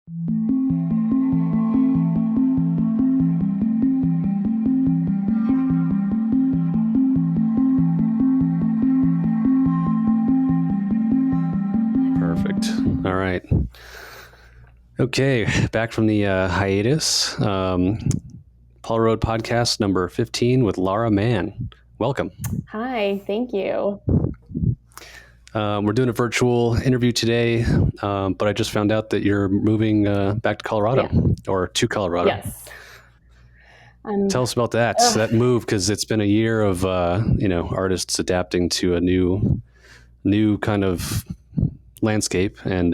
Perfect. All right. Okay, back from the hiatus. Paul Road Podcast number 15 with Lara Mann. Welcome. Hi, thank you. We're doing a virtual interview today, but I just found out that you're moving back to Colorado or to Colorado. Yes. Tell us about that move, because it's been a year of artists adapting to a new kind of landscape, and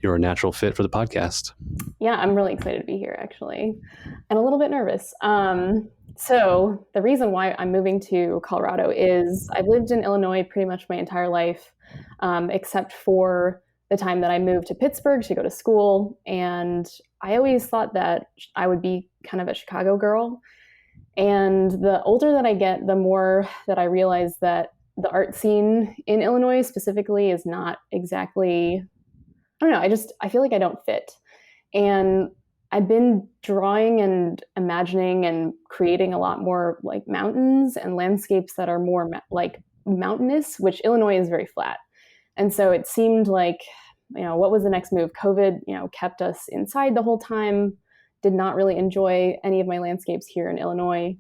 you're a natural fit for the podcast. Yeah, I'm really excited to be here, actually, and a little bit nervous. So the reason why I'm moving to Colorado is I've lived in Illinois pretty much my entire life, except for the time that I moved to Pittsburgh to go to school. And I always thought that I would be kind of a Chicago girl. And the older that I get, the more that I realize that the art scene in Illinois specifically is not exactly, I don't know, I feel like I don't fit. And I've been drawing and imagining and creating a lot more like mountains and landscapes that are more like mountainous, which Illinois is very flat. And so it seemed like, what was the next move? COVID, kept us inside the whole time, did not really enjoy any of my landscapes here in Illinois,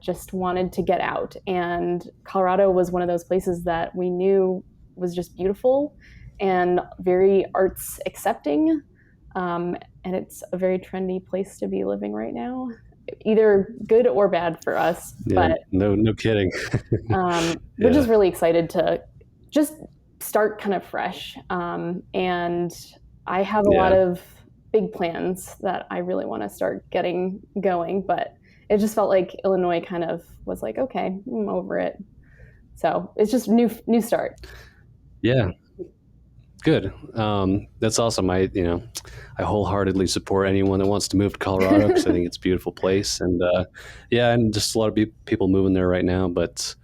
just wanted to get out. And Colorado was one of those places that we knew was just beautiful and very arts accepting. And it's a very trendy place to be living right now, either good or bad for us. Yeah, but no kidding. We're just really excited to just start kind of fresh. And I have a lot of big plans that I really want to start getting going, but it just felt like Illinois kind of was like, okay, I'm over it. So it's just new start. Yeah. Good. That's awesome. I wholeheartedly support anyone that wants to move to Colorado, because I think it's a beautiful place, and and just a lot of people moving there right now. But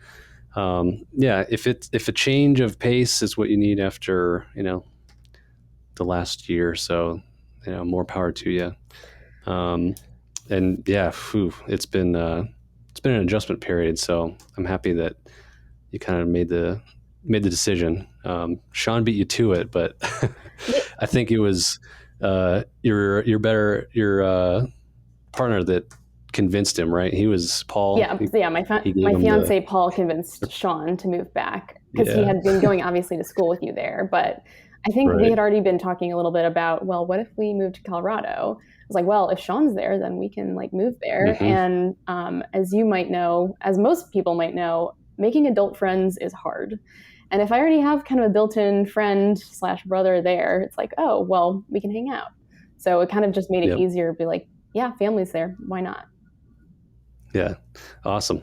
if a change of pace is what you need after the last year, so more power to you. It's been an adjustment period, so I'm happy that you kind of made the decision. Sean beat you to it, but I think it was your partner that convinced him, right? He was Paul. My fiance Paul convinced Sean to move back, because he had been going obviously to school with you there. But I think we had already been talking a little bit about, well, what if we moved to Colorado? I was like, well, if Sean's there, then we can move there. Mm-hmm. And as you might know, as most people might know, making adult friends is hard. And if I already have kind of a built-in friend / brother there, it's like, oh, well, we can hang out. So it kind of just made it easier to be like, yeah, family's there. Why not? Yeah. Awesome.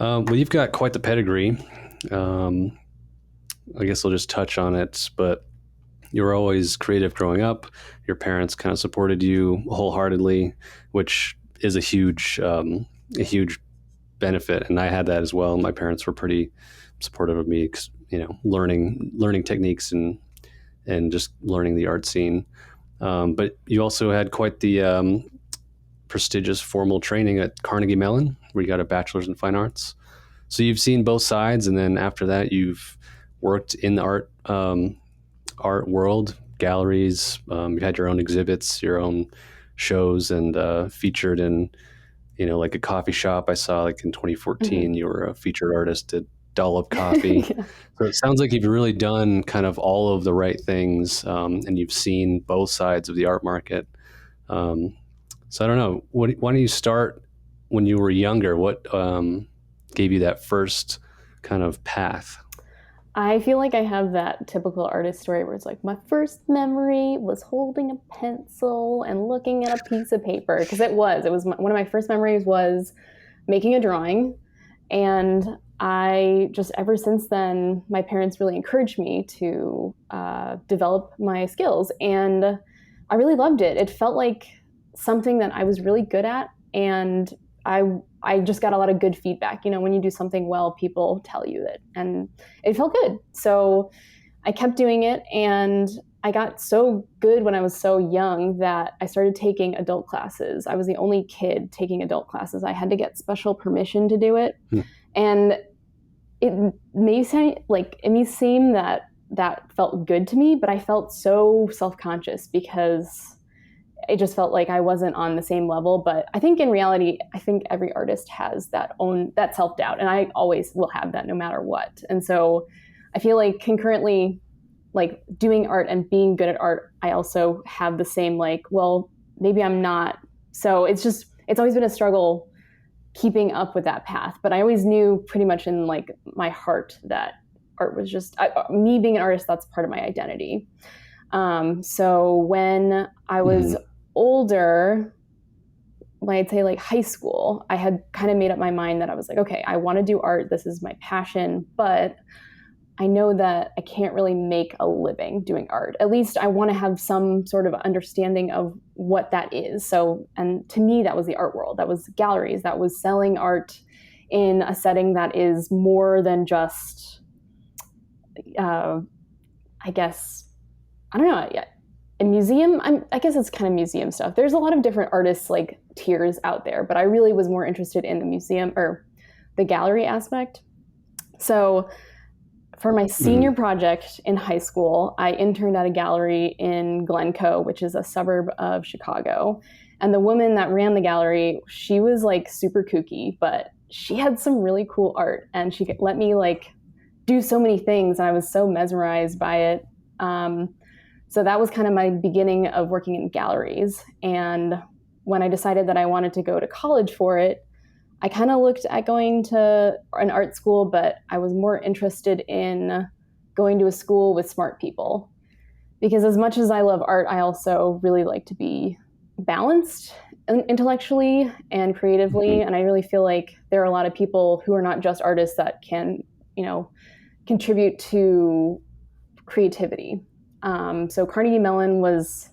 Well, you've got quite the pedigree. I guess I'll just touch on it, but you were always creative growing up. Your parents kind of supported you wholeheartedly, which is a huge benefit. And I had that as well. My parents were pretty supportive of me, learning techniques and just learning the art scene. But you also had quite the prestigious formal training at Carnegie Mellon, where you got a bachelor's in fine arts. So you've seen both sides, and then after that, you've worked in the art world, galleries. You had your own exhibits, your own shows, and featured in like a coffee shop. I saw in 2014, you were a featured artist at Dollop Coffee. So it sounds like you've really done kind of all of the right things, and you've seen both sides of the art market. So I don't know, why don't you start when you were younger? What gave you that first kind of path? I feel like I have that typical artist story where it's like, my first memory was holding a pencil and looking at a piece of paper, because it was one of my first memories was making a drawing. And I just, ever since then, my parents really encouraged me to develop my skills, and I really loved it. It felt like something that I was really good at, and I just got a lot of good feedback. When you do something well, people tell you that, and it felt good. So I kept doing it, and I got so good when I was so young that I started taking adult classes. I was the only kid taking adult classes. I had to get special permission to do it. Hmm. And it may seem that that felt good to me, but I felt so self-conscious because it just felt like I wasn't on the same level. But I think in reality, I think every artist has that self-doubt, and I always will have that no matter what. And so I feel like concurrently, like doing art and being good at art, I also have the same, like, well, maybe I'm not. So it's always been a struggle keeping up with that path. But I always knew pretty much in like my heart that art was just me being an artist. That's part of my identity. So when I was older, I'd say like high school, I had kind of made up my mind that I was like, okay, I want to do art. This is my passion, but I know that I can't really make a living doing art. At least I want to have some sort of understanding of what that is. So, and to me, that was the art world. That was galleries. That was selling art in a setting that is more than just, I guess, I don't know. A museum. I guess it's kind of museum stuff. There's a lot of different artists like tiers out there, but I really was more interested in the museum or the gallery aspect. So for my senior project in high school, I interned at a gallery in Glencoe, which is a suburb of Chicago. And the woman that ran the gallery, she was like super kooky, but she had some really cool art, and she let me like do so many things, and I was so mesmerized by it. So that was kind of my beginning of working in galleries. And when I decided that I wanted to go to college for it, I kind of looked at going to an art school, but I was more interested in going to a school with smart people. Because as much as I love art, I also really like to be balanced intellectually and creatively. And I really feel like there are a lot of people who are not just artists that can, contribute to creativity. So Carnegie Mellon was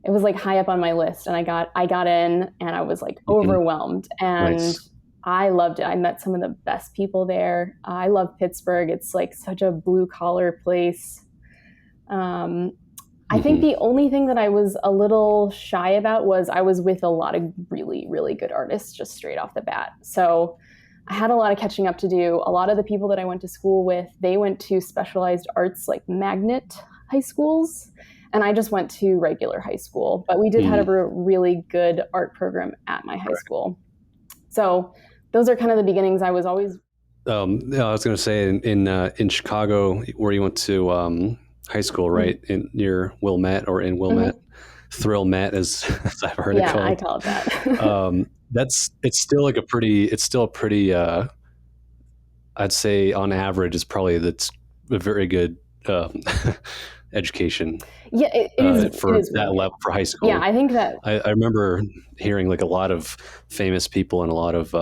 like high up on my list, and I got in, and I was like overwhelmed, and nice. I loved it. I met some of the best people there. I love Pittsburgh. It's like such a blue collar place. I think the only thing that I was a little shy about was I was with a lot of really, really good artists just straight off the bat. So I had a lot of catching up to do. A lot of the people that I went to school with, they went to specialized arts like magnet high schools, and I just went to regular high school. But we did have a really good art program at my high school. So those are kind of the beginnings. I was always. I was going to say in Chicago, where you went to high school, right? Near Wilmette or in Wilmette, Thrill Met, as I've heard it called. Yeah, I call it that. It's still a pretty. I'd say on average, it's probably a very good education. Yeah, it is for it is that really level for high school. Yeah, I think that I remember hearing like a lot of famous people and a lot of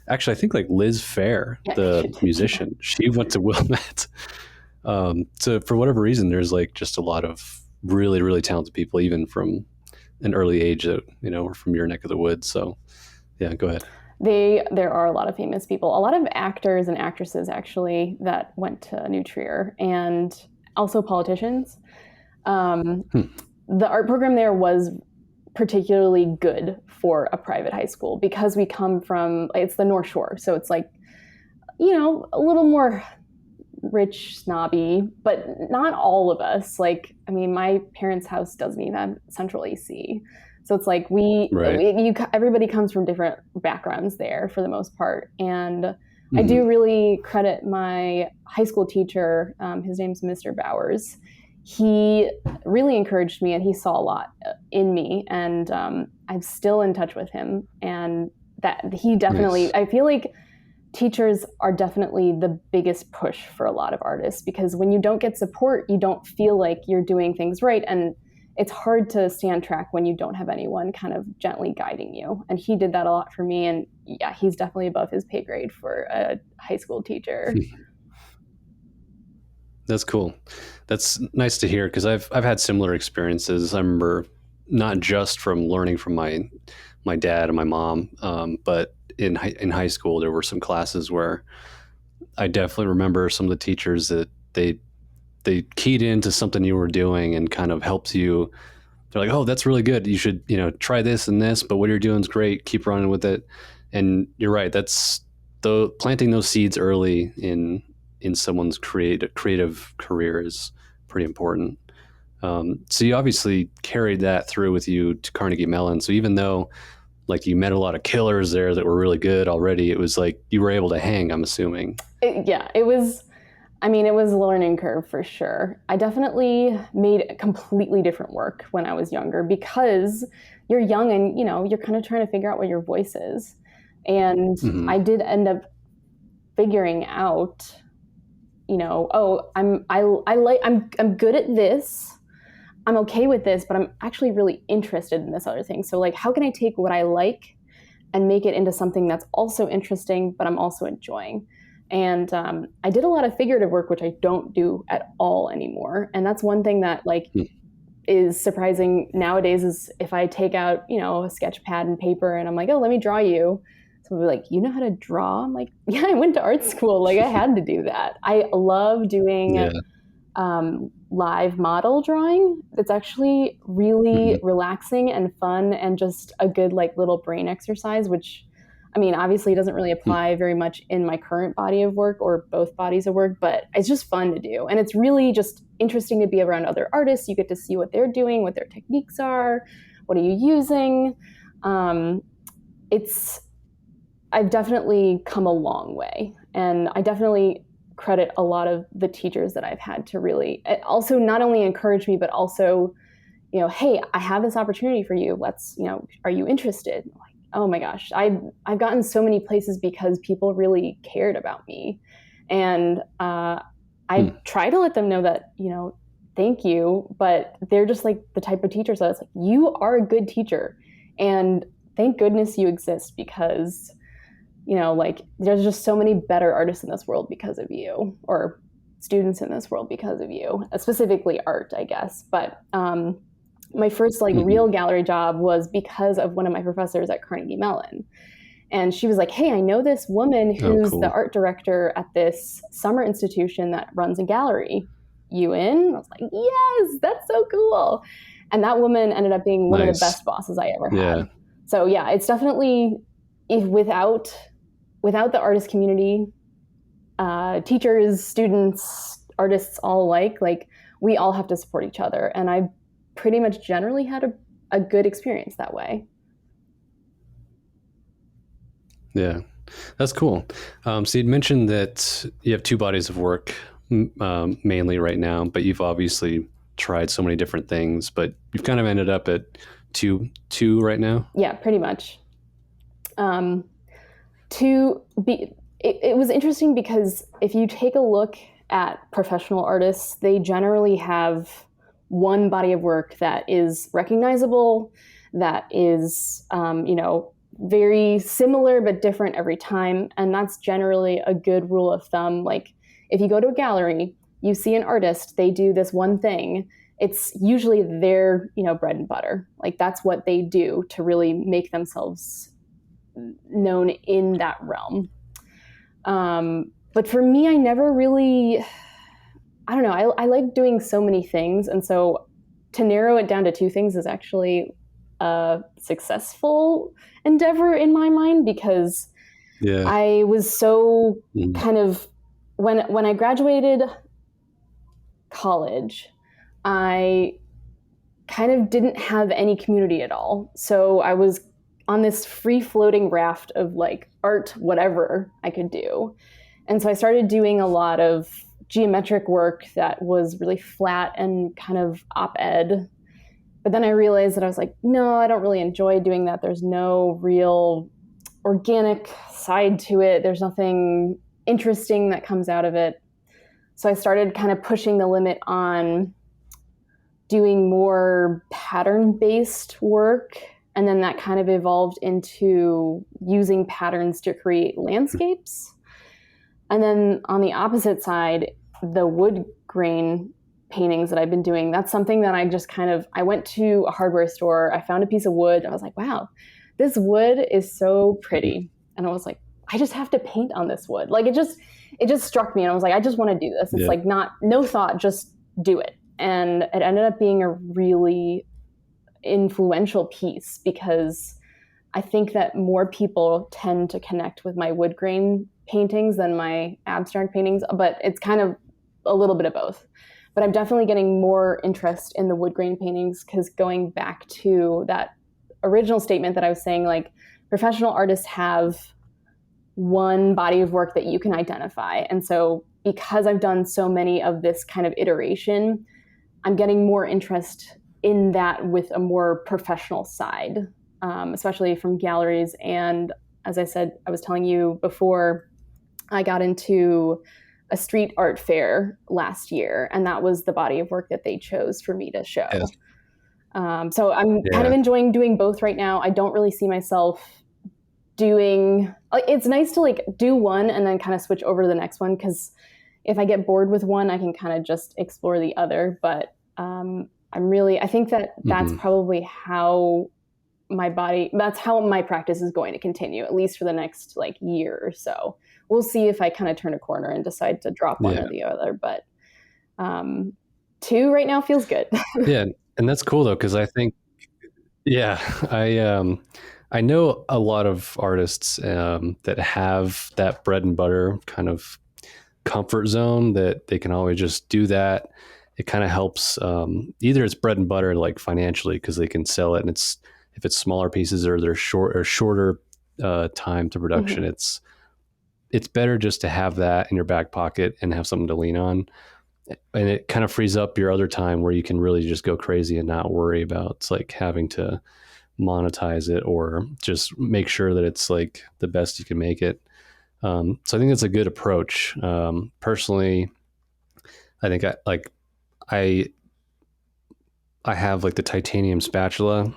actually, I think like Liz Phair, the musician, she went to Wilmette. So for whatever reason, there's like just a lot of really, really talented people, even from an early age that, were from your neck of the woods. So yeah, go ahead. There are a lot of famous people, a lot of actors and actresses actually that went to New Trier, and also politicians. The art program there was particularly good for a private high school because we come from, it's the North Shore. So it's like, a little more rich, snobby, but not all of us. Like, I mean, my parents' house doesn't even have central AC. So it's like everybody comes from different backgrounds there for the most part. And I do really credit my high school teacher. His name's Mr. Bowers. He really encouraged me, and he saw a lot in me. And I'm still in touch with him. And that he definitely, nice. I feel like teachers are definitely the biggest push for a lot of artists, because when you don't get support, you don't feel like you're doing things right. And it's hard to stay on track when you don't have anyone kind of gently guiding you. And he did that a lot for me. And yeah, he's definitely above his pay grade for a high school teacher. That's cool. That's nice to hear, because I've had similar experiences. I remember not just from learning from my dad and my mom, but in high school, there were some classes where I definitely remember some of the teachers that they they keyed into something you were doing and kind of helped you. They're like, oh, that's really good. You should, try this and this, but what you're doing is great. Keep running with it. And you're right. That's the planting those seeds early in someone's creative career is pretty important. So you obviously carried that through with you to Carnegie Mellon. So even though like you met a lot of killers there that were really good already, it was like you were able to hang, I'm assuming. It was, I mean, it was a learning curve for sure. I definitely made completely different work when I was younger because you're young and, you're kind of trying to figure out what your voice is. And I did end up figuring out, oh, I'm good at this. I'm okay with this, but I'm actually really interested in this other thing. So like, how can I take what I like and make it into something that's also interesting, but I'm also enjoying? And I did a lot of figurative work, which I don't do at all anymore. And that's one thing that like is surprising nowadays is if I take out, a sketch pad and paper and I'm like, oh, let me draw you. So we're like, you know how to draw? I'm like, yeah, I went to art school. Like I had to do that. I love doing live model drawing. It's actually really relaxing and fun and just a good like little brain exercise, which I mean, obviously it doesn't really apply very much in my current body of work or both bodies of work, but it's just fun to do. And it's really just interesting to be around other artists. You get to see what they're doing, what their techniques are, what are you using. I've definitely come a long way. And I definitely credit a lot of the teachers that I've had to really also not only encourage me, but also, hey, I have this opportunity for you. Let's, are you interested? Like, oh my gosh, I've gotten so many places because people really cared about me. And I try to let them know that, thank you, but they're just like the type of teachers that it's like, you are a good teacher. And thank goodness you exist because like there's just so many better artists in this world because of you, or students in this world because of you, specifically art, I guess. But my first like real gallery job was because of one of my professors at Carnegie Mellon. And she was like, hey, I know this woman who's the art director at this summer institution that runs a gallery. You in? I was like, yes, that's so cool. And that woman ended up being one of the best bosses I ever had. So yeah, it's definitely without the artist community, teachers, students, artists all alike, like we all have to support each other. And I pretty much generally had a good experience that way. Yeah, that's cool. So you'd mentioned that you have two bodies of work mainly right now, but you've obviously tried so many different things, but you've kind of ended up at two right now. Yeah, pretty much. It was interesting because if you take a look at professional artists, they generally have one body of work that is recognizable, that is, very similar but different every time. And that's generally a good rule of thumb. Like if you go to a gallery, you see an artist, they do this one thing. It's usually their, bread and butter. Like that's what they do to really make themselves known in that realm. But for me, I never really, I don't know, I like doing so many things. And so to narrow it down to two things is actually a successful endeavor in my mind, because I was so kind of, when I graduated college, I kind of didn't have any community at all. So I was on this free floating raft of like art, whatever I could do. And so I started doing a lot of geometric work that was really flat and kind of op-ed. But then I realized that I was like, no, I don't really enjoy doing that. There's no real organic side to it. There's nothing interesting that comes out of it. So I started kind of pushing the limit on doing more pattern-based work. And then that kind of evolved into using patterns to create landscapes. And then on the opposite side, the wood grain paintings that I've been doing, that's something that I just I went to a hardware store, I found a piece of wood, I was like, wow, this wood is so pretty. And I was like, I just have to paint on this wood. Like it just struck me and I was like, I just want to do this. It's like no thought, just do it. And it ended up being a really influential piece because I think that more people tend to connect with my wood grain paintings than my abstract paintings, but it's kind of a little bit of both. But I'm definitely getting more interest in the wood grain paintings because going back to that original statement that I was saying, like professional artists have one body of work that you can identify. And so because I've done so many of this kind of iteration, I'm getting more interest in that with a more professional side, especially from galleries. And as I said, I was telling you before, I got into a street art fair last year, and that was the body of work that they chose for me to Yes. show. So I'm kind of Yeah. enjoying doing both right now. I don't really see myself doing, like, it's nice to like do one and then kind of switch over to the next one because if I get bored with one, I can kind of just explore the other. But I think that that's Mm-hmm. probably that's how my practice is going to continue, at least for the next like year or so. We'll see if I kind of turn a corner and decide to drop one Yeah. or the other. But um, two right now feels good. Yeah. And that's cool though, because I think, yeah, I know a lot of artists that have that bread and butter kind of comfort zone that they can always just do that. It kind of helps. Either it's bread and butter, like financially, because they can sell it, and it's if it's smaller pieces or they're shorter time to production, Mhm. it's better just to have that in your back pocket and have something to lean on. And it kind of frees up your other time where you can really just go crazy and not worry about like having to monetize it or just make sure that it's like the best you can make it. So I think that's a good approach. Personally, I think I I have like the titanium spatula,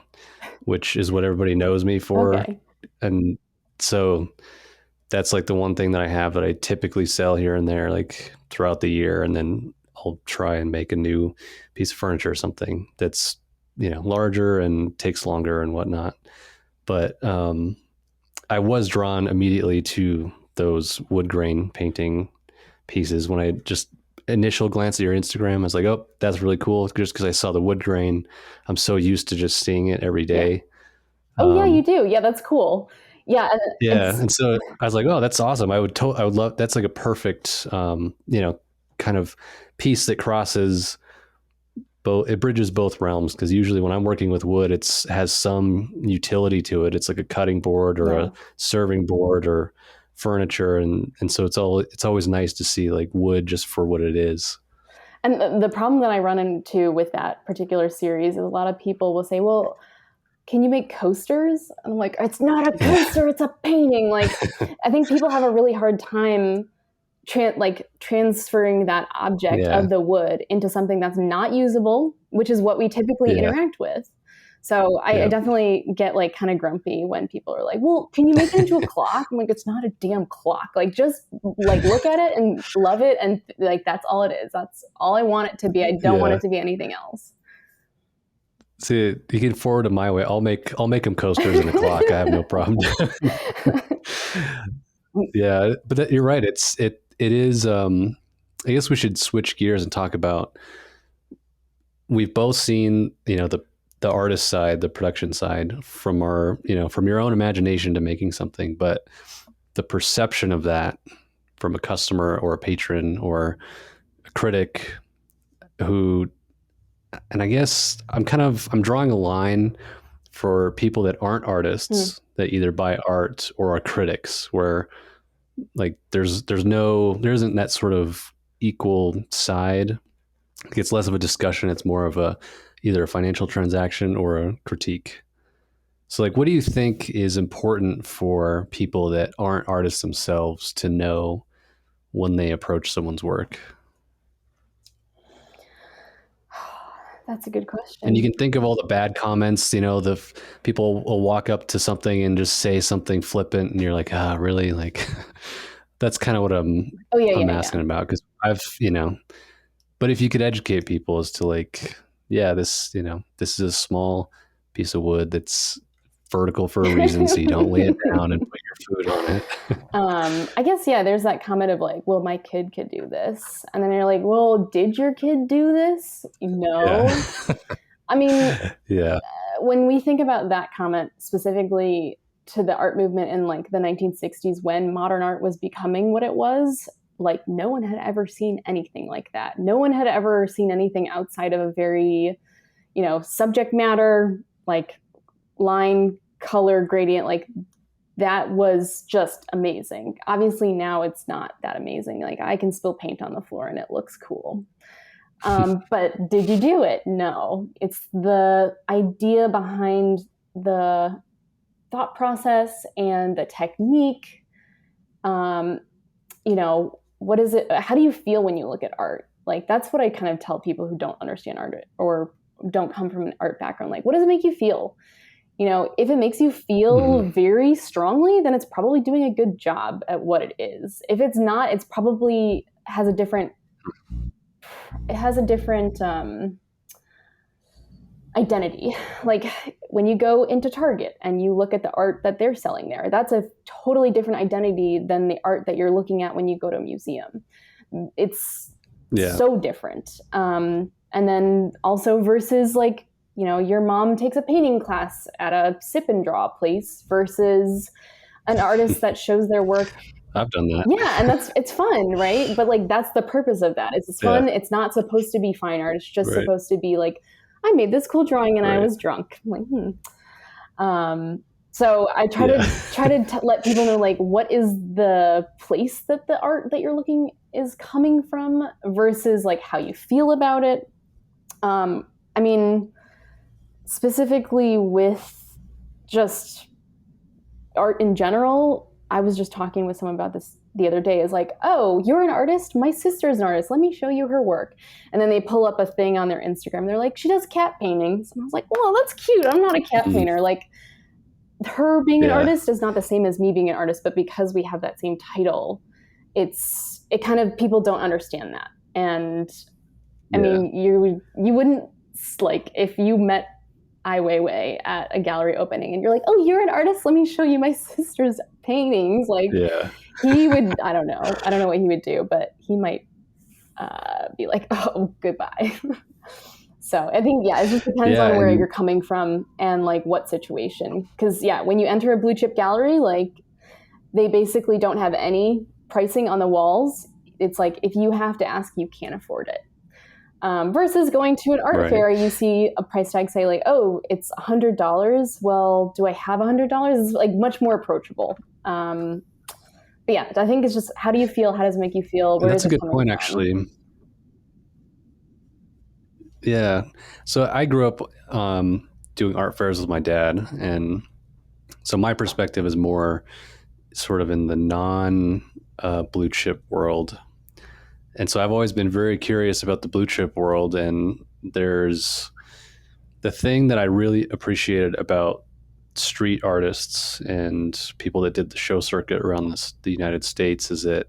which is what everybody knows me for, Okay. and so that's like the one thing that I have that I typically sell here and there, like throughout the year, and then I'll try and make a new piece of furniture or something that's larger and takes longer and whatnot. But I was drawn immediately to those wood grain painting pieces when I just initial glance at your Instagram. I was like, oh, that's really cool, just because I saw the wood grain. I'm so used to just seeing it every Yeah. day. Oh yeah, you Um, do. Yeah, that's cool. Yeah, yeah, it's and so I was like, oh, that's awesome. I would love. That's like a perfect, kind of piece that crosses both. It bridges both realms because usually when I'm working with wood, it's has some utility to it. It's like a cutting board or yeah. a serving board or furniture, and so it's always nice to see like wood just for what it is. And the problem that I run into with that particular series is a lot of people will say, "Well, can you make coasters?" And I'm like, "It's not a Yeah. coaster, it's a painting." Like, I think people have a really hard time transferring that object Yeah. of the wood into something that's not usable, which is what we typically Yeah. interact with. So I Yeah. definitely get like kind of grumpy when people are like, "Well, can you make it into a clock?" I'm like, "It's not a damn clock. Like, just like look at it and love it, and like that's all it is. That's all I want it to be. I don't want Yeah. it to be anything else." See, you can forward them my way. I'll make them coasters and a clock. I have no problem. Yeah, but you're right. It is. I guess we should switch gears and talk about. We've both seen the artist side, the production side from our from your own imagination to making something, but the perception of that from a customer or a patron or a critic who, and I guess I'm drawing a line for people that aren't Hmm. artists that either buy art or are critics, where like there isn't that sort of equal side. It's less of a discussion. It's more of a either a financial transaction or a critique. So like, what do you think is important for people that aren't artists themselves to know when they approach someone's work? That's a good And you question. can think of all the bad comments, people will walk up to something and just say something flippant and you're like, ah, really? Like that's kind of what Oh yeah, I'm yeah, yeah. asking about. Cause but if you could educate people as to like, yeah, this is a small piece of wood that's vertical for a reason. So you don't lay it down and put your food on it. I guess, yeah, there's that comment of like, well, my kid could do this. And then you're like, well, did your kid do this? Yeah. No. I mean, Yeah. when we think about that comment specifically to the art movement in like the 1960s when modern art was becoming what it was, like no one had ever seen anything like that. No one had ever seen anything outside of a very, subject matter, like line, color, gradient, like that was just amazing. Obviously now it's not that amazing. Like I can spill paint on the floor and it looks cool. But did you do it? No. It's the idea behind the thought process and the technique. Um, what is it? How do you feel when you look at art? Like that's what I kind of tell people who don't understand art or don't come from an art background. Like, what does it make you feel? If it makes you feel Mhm. very strongly, then it's probably doing a good job at what it is. If it's not, it's probably has a different identity. Like when you go into Target and you look at the art that they're selling there, that's a totally different identity than the art that you're looking at when you go to a museum. It's Yeah. so different. And then also versus like, your mom takes a painting class at a sip and draw place versus an artist that shows their work. I've done that. Yeah, and it's fun, right? But like that's the purpose of that. It's Yeah. fun. It's not supposed to be fine art. It's just Right. supposed to be like, I made this cool drawing and I Right. was drunk. I'm like, so I try Yeah. to let people know like what is the place that the art that you're looking is coming from versus like how you feel about it. I mean, specifically with just art in general, I was just talking with someone about this the other day. Is like, oh, you're an artist? My sister's an artist. Let me show you her work. And then they pull up a thing on their Instagram. They're like, she does cat paintings. And I was like, well, that's cute. I'm not a cat Mhm. painter. Like, her being an Yeah. artist is not the same as me being an artist, but because we have that same title, it kind of people don't understand that. And I Yeah. mean, you wouldn't like if you met Ai Weiwei at a gallery opening and you're like, oh, you're an artist, let me show you my sister's paintings. Like Yeah. he would, I don't know what he would do, but he might be like, oh, goodbye. So I think, yeah, it just depends Yeah. on where And you're coming from and like what situation. Because yeah, when you enter a blue chip gallery, like they basically don't have any pricing on the walls. It's like if you have to ask, you can't afford it. Versus going to an art right. fair, you see a price tag say like, "Oh, it's $100." Well, do I have $100? It's like much more approachable. But yeah, I think it's just how do you feel? How does it make you feel? Where is That's a it good coming point, from? actually. Yeah. So I grew up doing art fairs with my dad, and so my perspective is more sort of in the non blue chip world. And so I've always been very curious about the blue chip world. And there's the thing that I really appreciated about street artists and people that did the show circuit around the United States is that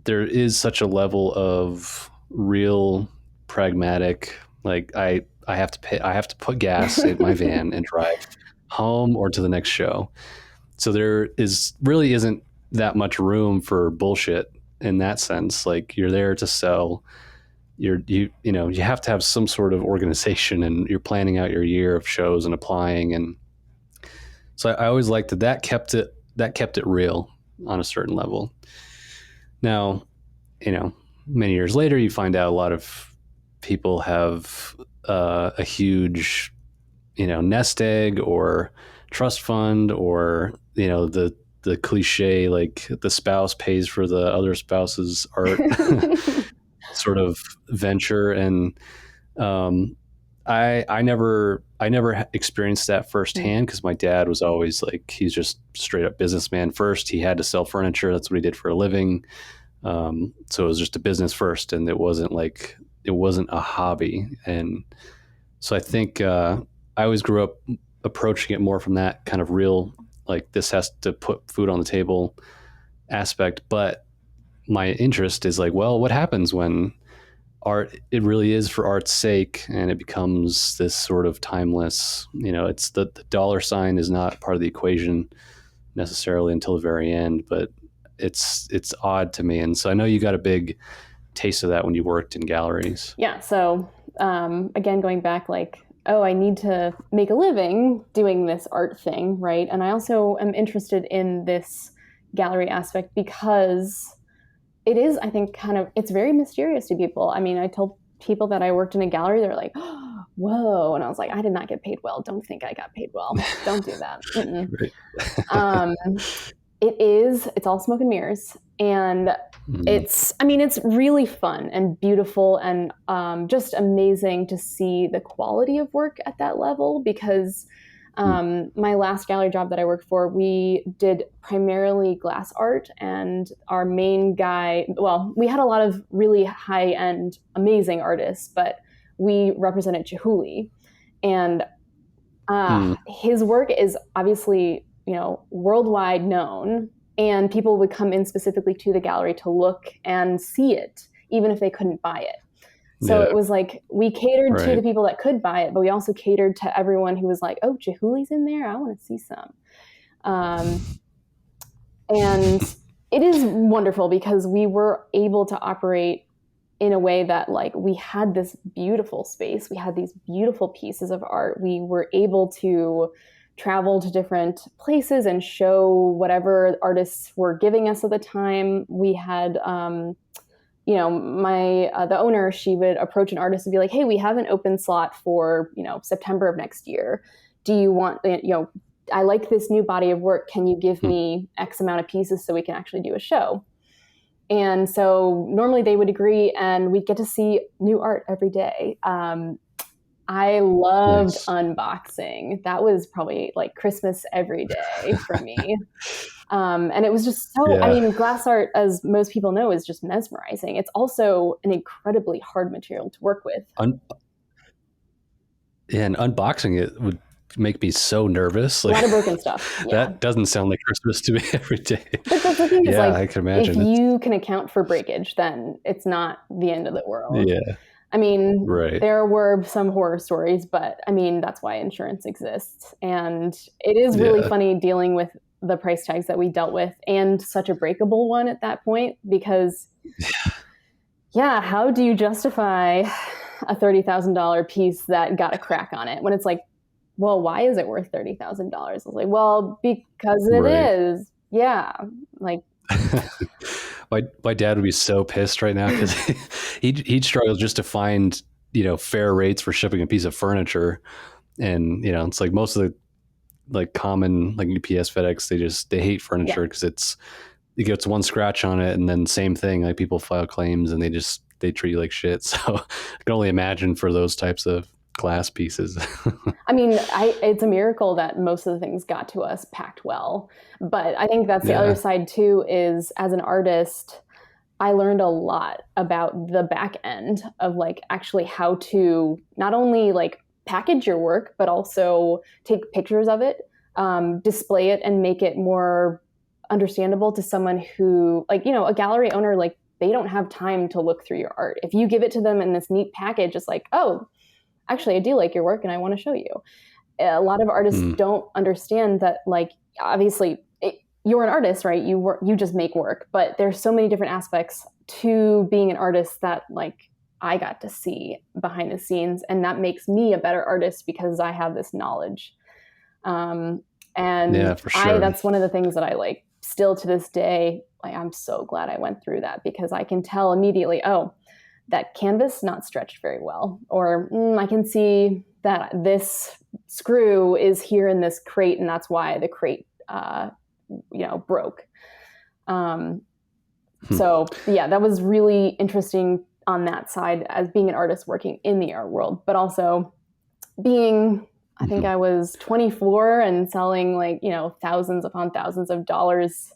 there is such a level of real pragmatic, like I have to pay, I have to put gas in my van and drive home or to the next show. So there is really isn't that much room for bullshit in that sense. Like you're there to sell. You have to have some sort of organization, and you're planning out your year of shows and applying. And so I always liked that kept it real on a certain level. Now, many years later, you find out a lot of people have a huge, nest egg or trust fund, or the cliche like the spouse pays for the other spouse's art sort of venture. And um, I never experienced that firsthand because my dad was always like he's just straight up businessman first. He had to sell furniture. That's what he did for a living. So it was just a business first, and it wasn't a hobby. And so I think I always grew up approaching it more from that kind of real, like this has to put food on the table aspect. But my interest is like, well, what happens when art, it really is for art's sake, and it becomes this sort of timeless, it's the dollar sign is not part of the equation necessarily until the very end, but it's odd to me. And so I know you got a big taste of that when you worked in galleries. Yeah. So again, going back, like, oh, I need to make a living doing this art thing, right? And I also am interested in this gallery aspect because it is, I think, kind of, it's very mysterious to people. I mean, I told people that I worked in a gallery, they're like, oh, whoa. And I was like, I did not get paid well. Don't think I got paid well. Don't do that. Right. Um, it's all smoke and mirrors. And I mean, it's really fun and beautiful and just amazing to see the quality of work at that level because my last gallery job that I worked for, we did primarily glass art, and our main guy, well, we had a lot of really high end, amazing artists, but we represented Chihuly. And his work is obviously, worldwide known, and people would come in specifically to the gallery to look and see it, even if they couldn't buy it. So Yeah. it was like we catered to the Right. people that could buy it, but we also catered to everyone who was like, "Oh, Chihuly's in there. I want to see some." And it is wonderful because we were able to operate in a way that, like, we had this beautiful space, we had these beautiful pieces of art, we were able to travel to different places and show whatever artists were giving us at the time. We had my the owner, she would approach an artist and be like, hey, we have an open slot for September of next year. Do you want, I like this new body of work, can you give me X amount of pieces so we can actually do a show? And so normally they would agree, and we'd get to see new art every day. I loved Nice. unboxing. That was probably like Christmas every day for me. And it was just so, I Yeah. mean, glass art, as most people know, is just mesmerizing. It's also an incredibly hard material to work with. And unboxing it would make me so nervous. A Like lot of broken stuff. Yeah. that doesn't sound like Christmas to me every day. But the thing is, Yeah, like, I can if imagine. you can account for breakage, then it's not the end of the world. Yeah. I mean, Right. there were some horror stories, but I mean, that's why insurance exists. And it is really Yeah. funny dealing with the price tags that we dealt with, and such a breakable one at that point, because, yeah, how do you justify a $30,000 piece that got a crack on it when it's like, well, why is it worth $30,000? I was like, well, because it Right. is. Yeah. Like, My dad would be so pissed right now because he'd struggle just to find fair rates for shipping a piece of furniture, and it's like most of the like common like UPS, FedEx, they hate furniture because it gets one scratch on it, and then same thing, like people file claims and they treat you like shit. So I can only imagine for those types of glass pieces. I mean, it's a miracle that most of the things got to us packed well. But I think that's the other Yeah. side too, is as an artist, I learned a lot about the back end of like actually how to not only like package your work, but also take pictures of it, display it, and make it more understandable to someone who, like, a gallery owner, like, they don't have time to look through your art. If you give it to them in this neat package, it's like, oh, actually, I do like your work and I want to show you. A lot of artists don't understand that, like, obviously you're an artist, right? You just make work, but there's so many different aspects to being an artist that, like, I got to see behind the scenes, and that makes me a better artist because I have this knowledge. And Yeah, for sure. that's one of the things that I like still to this day. Like, I'm so glad I went through that because I can tell immediately, oh, that canvas not stretched very well, or I can see that this screw is here in this crate, and that's why the crate broke. So yeah, that was really interesting on that side as being an artist working in the art world, but also being, I think I was 24 and selling, like, thousands upon thousands of dollars,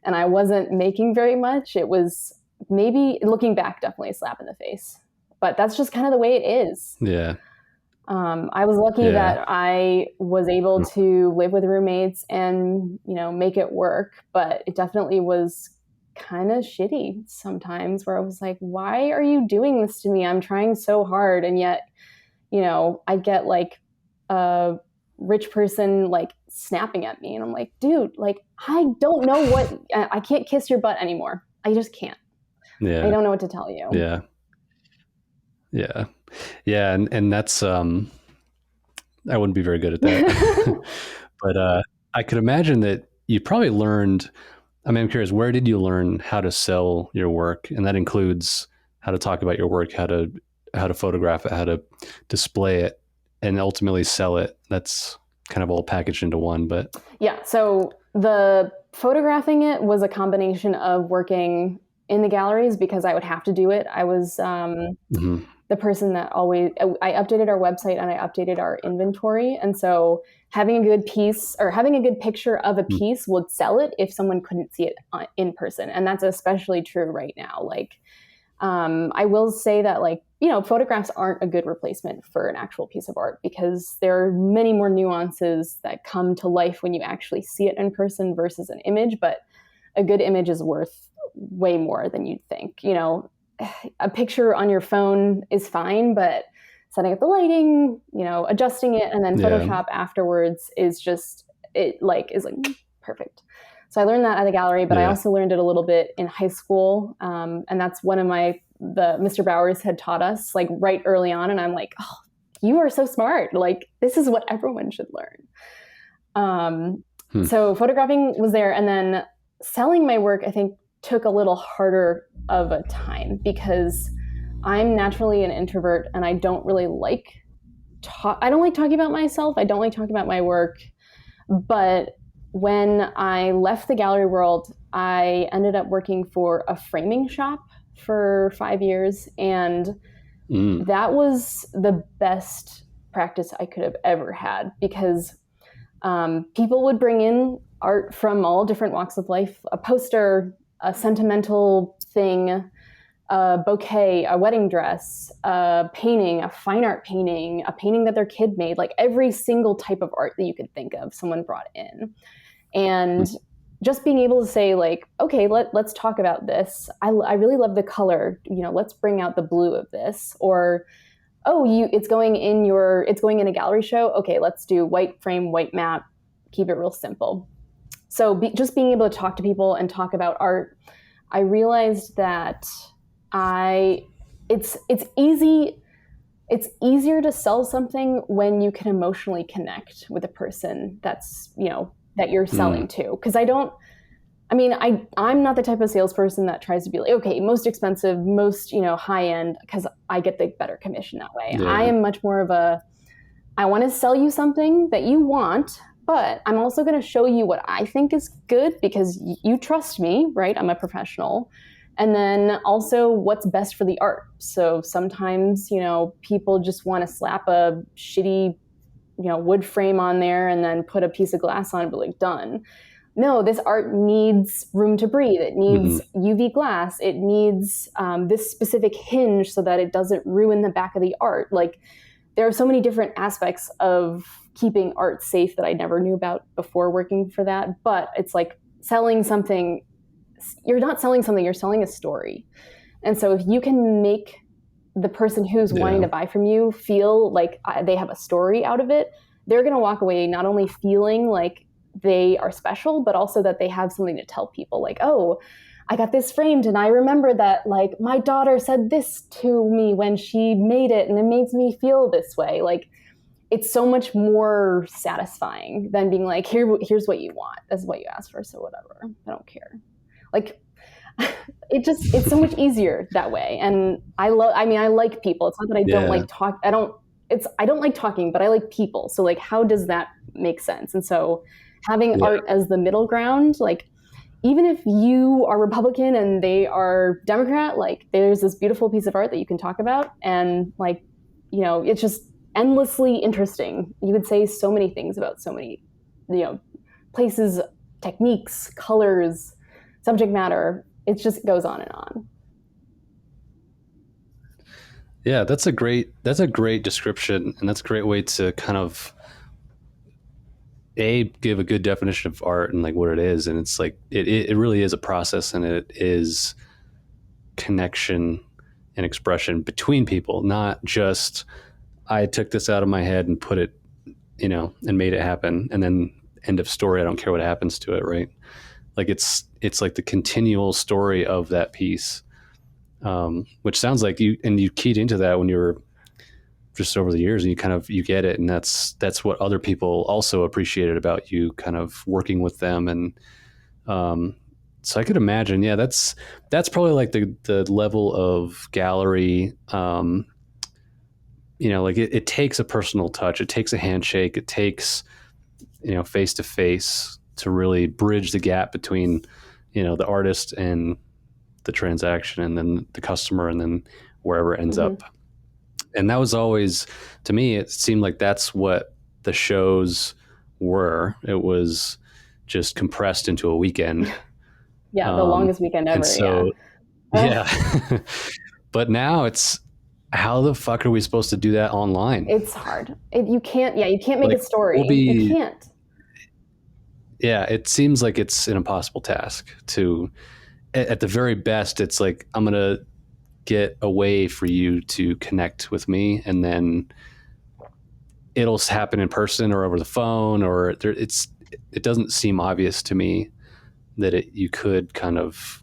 and I wasn't making very much. It was, maybe looking back, definitely a slap in the face, but that's just kind of the way it is. Yeah. I was lucky that I was able to live with roommates and, make it work, but it definitely was kind of shitty sometimes where I was like, why are you doing this to me? I'm trying so hard. And yet, I get like a rich person like snapping at me, and I'm like, dude, like I don't know what, I can't kiss your butt anymore. I just can't. I Yeah. don't know what to tell you. Yeah. Yeah. Yeah. And that's, I wouldn't be very good at that. But I could imagine that you probably learned. I mean, I'm curious, where did you learn how to sell your work? And that includes how to talk about your work, how to photograph it, how to display it, and ultimately sell it. That's kind of all packaged into one. But Yeah. So the photographing it was a combination of working in the galleries because I would have to do it. I was mhm. the person that always, I updated our website and I updated our inventory. And so having a good piece or having a good picture of a Mm. piece would sell it if someone couldn't see it in person. And that's especially true right now. Like, I will say that, like, you know, photographs aren't a good replacement for an actual piece of art because there are many more nuances that come to life when you actually see it in person versus an image. But a good image is worth way more than you'd think. You know, a picture on your phone is fine, but setting up the lighting, you know, adjusting it, and then Yeah. Photoshop afterwards is just, it like is like perfect. So I learned that at the gallery, but I Yeah. also learned it a little bit in high school, and that's one of the Mr. Bowers had taught us like right early on, and I'm like, oh, you are so smart. Like this is what everyone should learn. Um, Hmm. so photographing was there, and then selling my work, I think, took a little harder of a time because I'm naturally an introvert, and I don't really like I don't like talking about myself. I don't like talking about my work. But when I left the gallery world, I ended up working for a framing shop for 5 years, and Mm. that was the best practice I could have ever had because people would bring in art from all different walks of life, a poster, a sentimental thing, a bouquet, a wedding dress, a painting, a fine art painting, a painting that their kid made, like every single type of art that you could think of, someone brought in. And just being able to say like, okay, let's talk about this. I really love the color, you know, let's bring out the blue of this. Or, oh, it's going in a gallery show. Okay, let's do white frame, white mat, keep it real simple. So just being able to talk to people and talk about art, I realized that I it's easy it's easier to sell something when you can emotionally connect with a person that's, you know, that you're selling Mm. to. Because I'm not the type of salesperson that tries to be like, okay, most expensive, most, you know, high end, because I get the better commission that way. I Yeah. am much more of a, I want to sell you something that you want, but I'm also going to show you what I think is good because you trust me, right? I'm a professional. And then also what's best for the art. So sometimes, you know, people just want to slap a shitty, you know, wood frame on there and then put a piece of glass on it, but like done. No, this art needs room to breathe. It Hmm. needs UV glass. It needs this specific hinge so that it doesn't ruin the back of the art. Like there are so many different aspects of keeping art safe that I never knew about before working for that. But it's like selling something, you're not selling something, you're selling a story. And so if you can make the person who's wanting Yeah. to buy from you feel like they have a story out of it, they're going to walk away not only feeling like they are special, but also that they have something to tell people like, oh, I got this framed and I remember that like my daughter said this to me when she made it and it makes me feel this way. Like it's so much more satisfying than being like, here's what you want. This is what you asked for, so whatever. I don't care. Like it's so much easier that way. And I like people. It's not that I don't Yeah. like talk. I don't like talking, but I like people. So like how does that make sense? And so having Yeah. art as the middle ground, like even if you are Republican and they are Democrat, like there's this beautiful piece of art that you can talk about, and like, you know, it's just endlessly interesting. You would say so many things about so many, you know, places, techniques, colors, subject matter. It just goes on and on. Yeah. That's a great description. And that's a great way to kind of give a good definition of art and like what it is. And it's like, it really is a process, and it is connection and expression between people, not just I took this out of my head and put it and made it happen. And then end of story. I don't care what happens to it. Right. Like it's like the continual story of that piece, which sounds like you keyed into that when you were just over the years, and you get it. And that's what other people also appreciated about you, kind of working with them. And, so I could imagine, yeah, that's probably like the level of gallery, like it takes a personal touch. It takes a handshake. It takes, face to face to really bridge the gap between, the artist and the transaction, and then the customer, and then wherever it ends Mm-hmm. up. And that was always, to me, it seemed like that's what the shows were. It was just compressed into a weekend. Yeah, the longest weekend And ever. Yeah. so, yeah. But now it's, how the fuck are we supposed to do that online? It's hard. You can't make Like, a story. You can't. Yeah, it seems like it's an impossible task to, at the very best, it's like, I'm going to get a way for you to connect with me, and then it'll happen in person or over the phone, or it doesn't seem obvious to me that you could kind of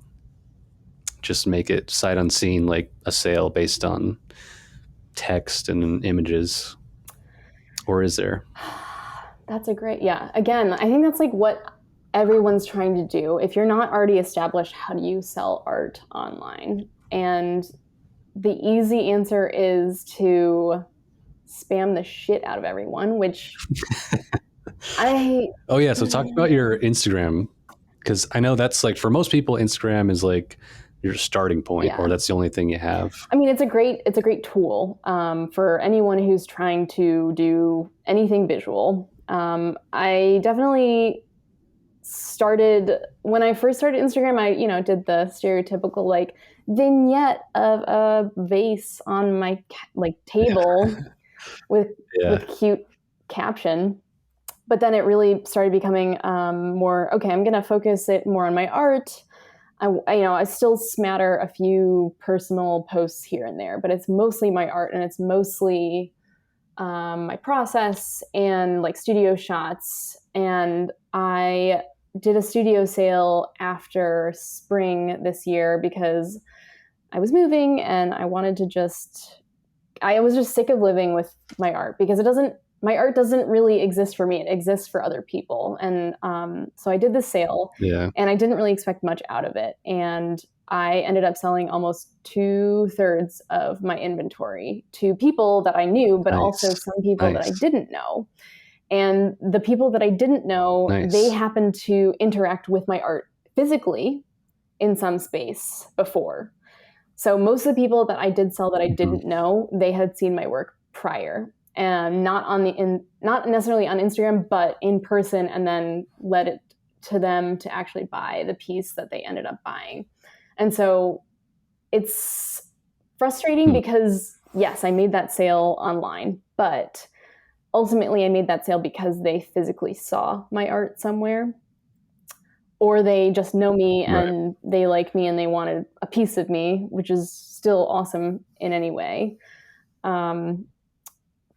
just make it sight unseen, like a sale based on text and images. Or is there? That's again, I think that's like what everyone's trying to do. If you're not already established, how do you sell art online? And the easy answer is to spam the shit out of everyone, which Oh yeah, so talk about your Instagram, because I know that's like, for most people, Instagram is like your starting point, or that's the only thing you have. I mean, it's a great tool for anyone who's trying to do anything visual. I definitely started, when I first started Instagram, I did the stereotypical like vignette of a vase on my table with cute caption. But then it really started becoming more, okay, I'm going to focus it more on my art. I still smatter a few personal posts here and there, but it's mostly my art, and it's mostly my process and like studio shots. And I did a studio sale after spring this year because I was moving and I wanted to I was just sick of living with my art, because my art doesn't really exist for me. It exists for other people. And so I did this sale, and I didn't really expect much out of it. And I ended up selling almost 2/3 of my inventory to people that I knew, but also some people that I didn't know. And the people that I didn't know, they happened to interact with my art physically in some space before. So most of the people that I did sell that I didn't know, they had seen my work prior, and not necessarily on Instagram, but in person, and then led it to them to actually buy the piece that they ended up buying. And so it's frustrating because, yes, I made that sale online, but ultimately I made that sale because they physically saw my art somewhere, or they just know me and they like me and they wanted a piece of me, which is still awesome in any way.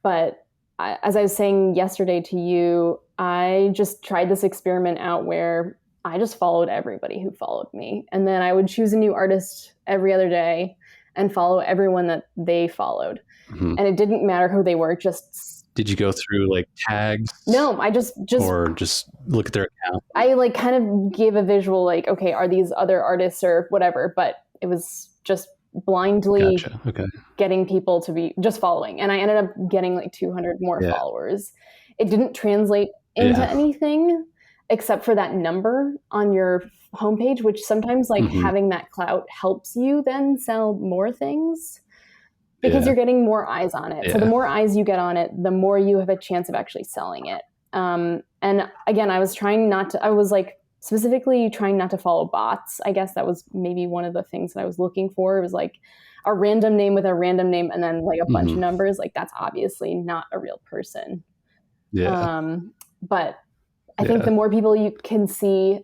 But as I was saying yesterday to you, I just tried this experiment out where I just followed everybody who followed me. And then I would choose a new artist every other day and follow everyone that they followed. And it didn't matter who they were, Did you go through like tags? No, I just or just look at their account. I like kind of gave a visual, like, okay, are these other artists or whatever, but it was just blindly getting people to be just following. And I ended up getting like 200 more followers. It didn't translate into anything except for that number on your homepage, which sometimes like having that clout helps you then sell more things, because you're getting more eyes on it. So the more eyes you get on it, the more you have a chance of actually selling it. And again, I was specifically trying not to follow bots. I guess that was maybe one of the things that I was looking for. It was like a random name with a random name and then like a bunch of numbers. Like, that's obviously not a real person. But I think the more people you can see,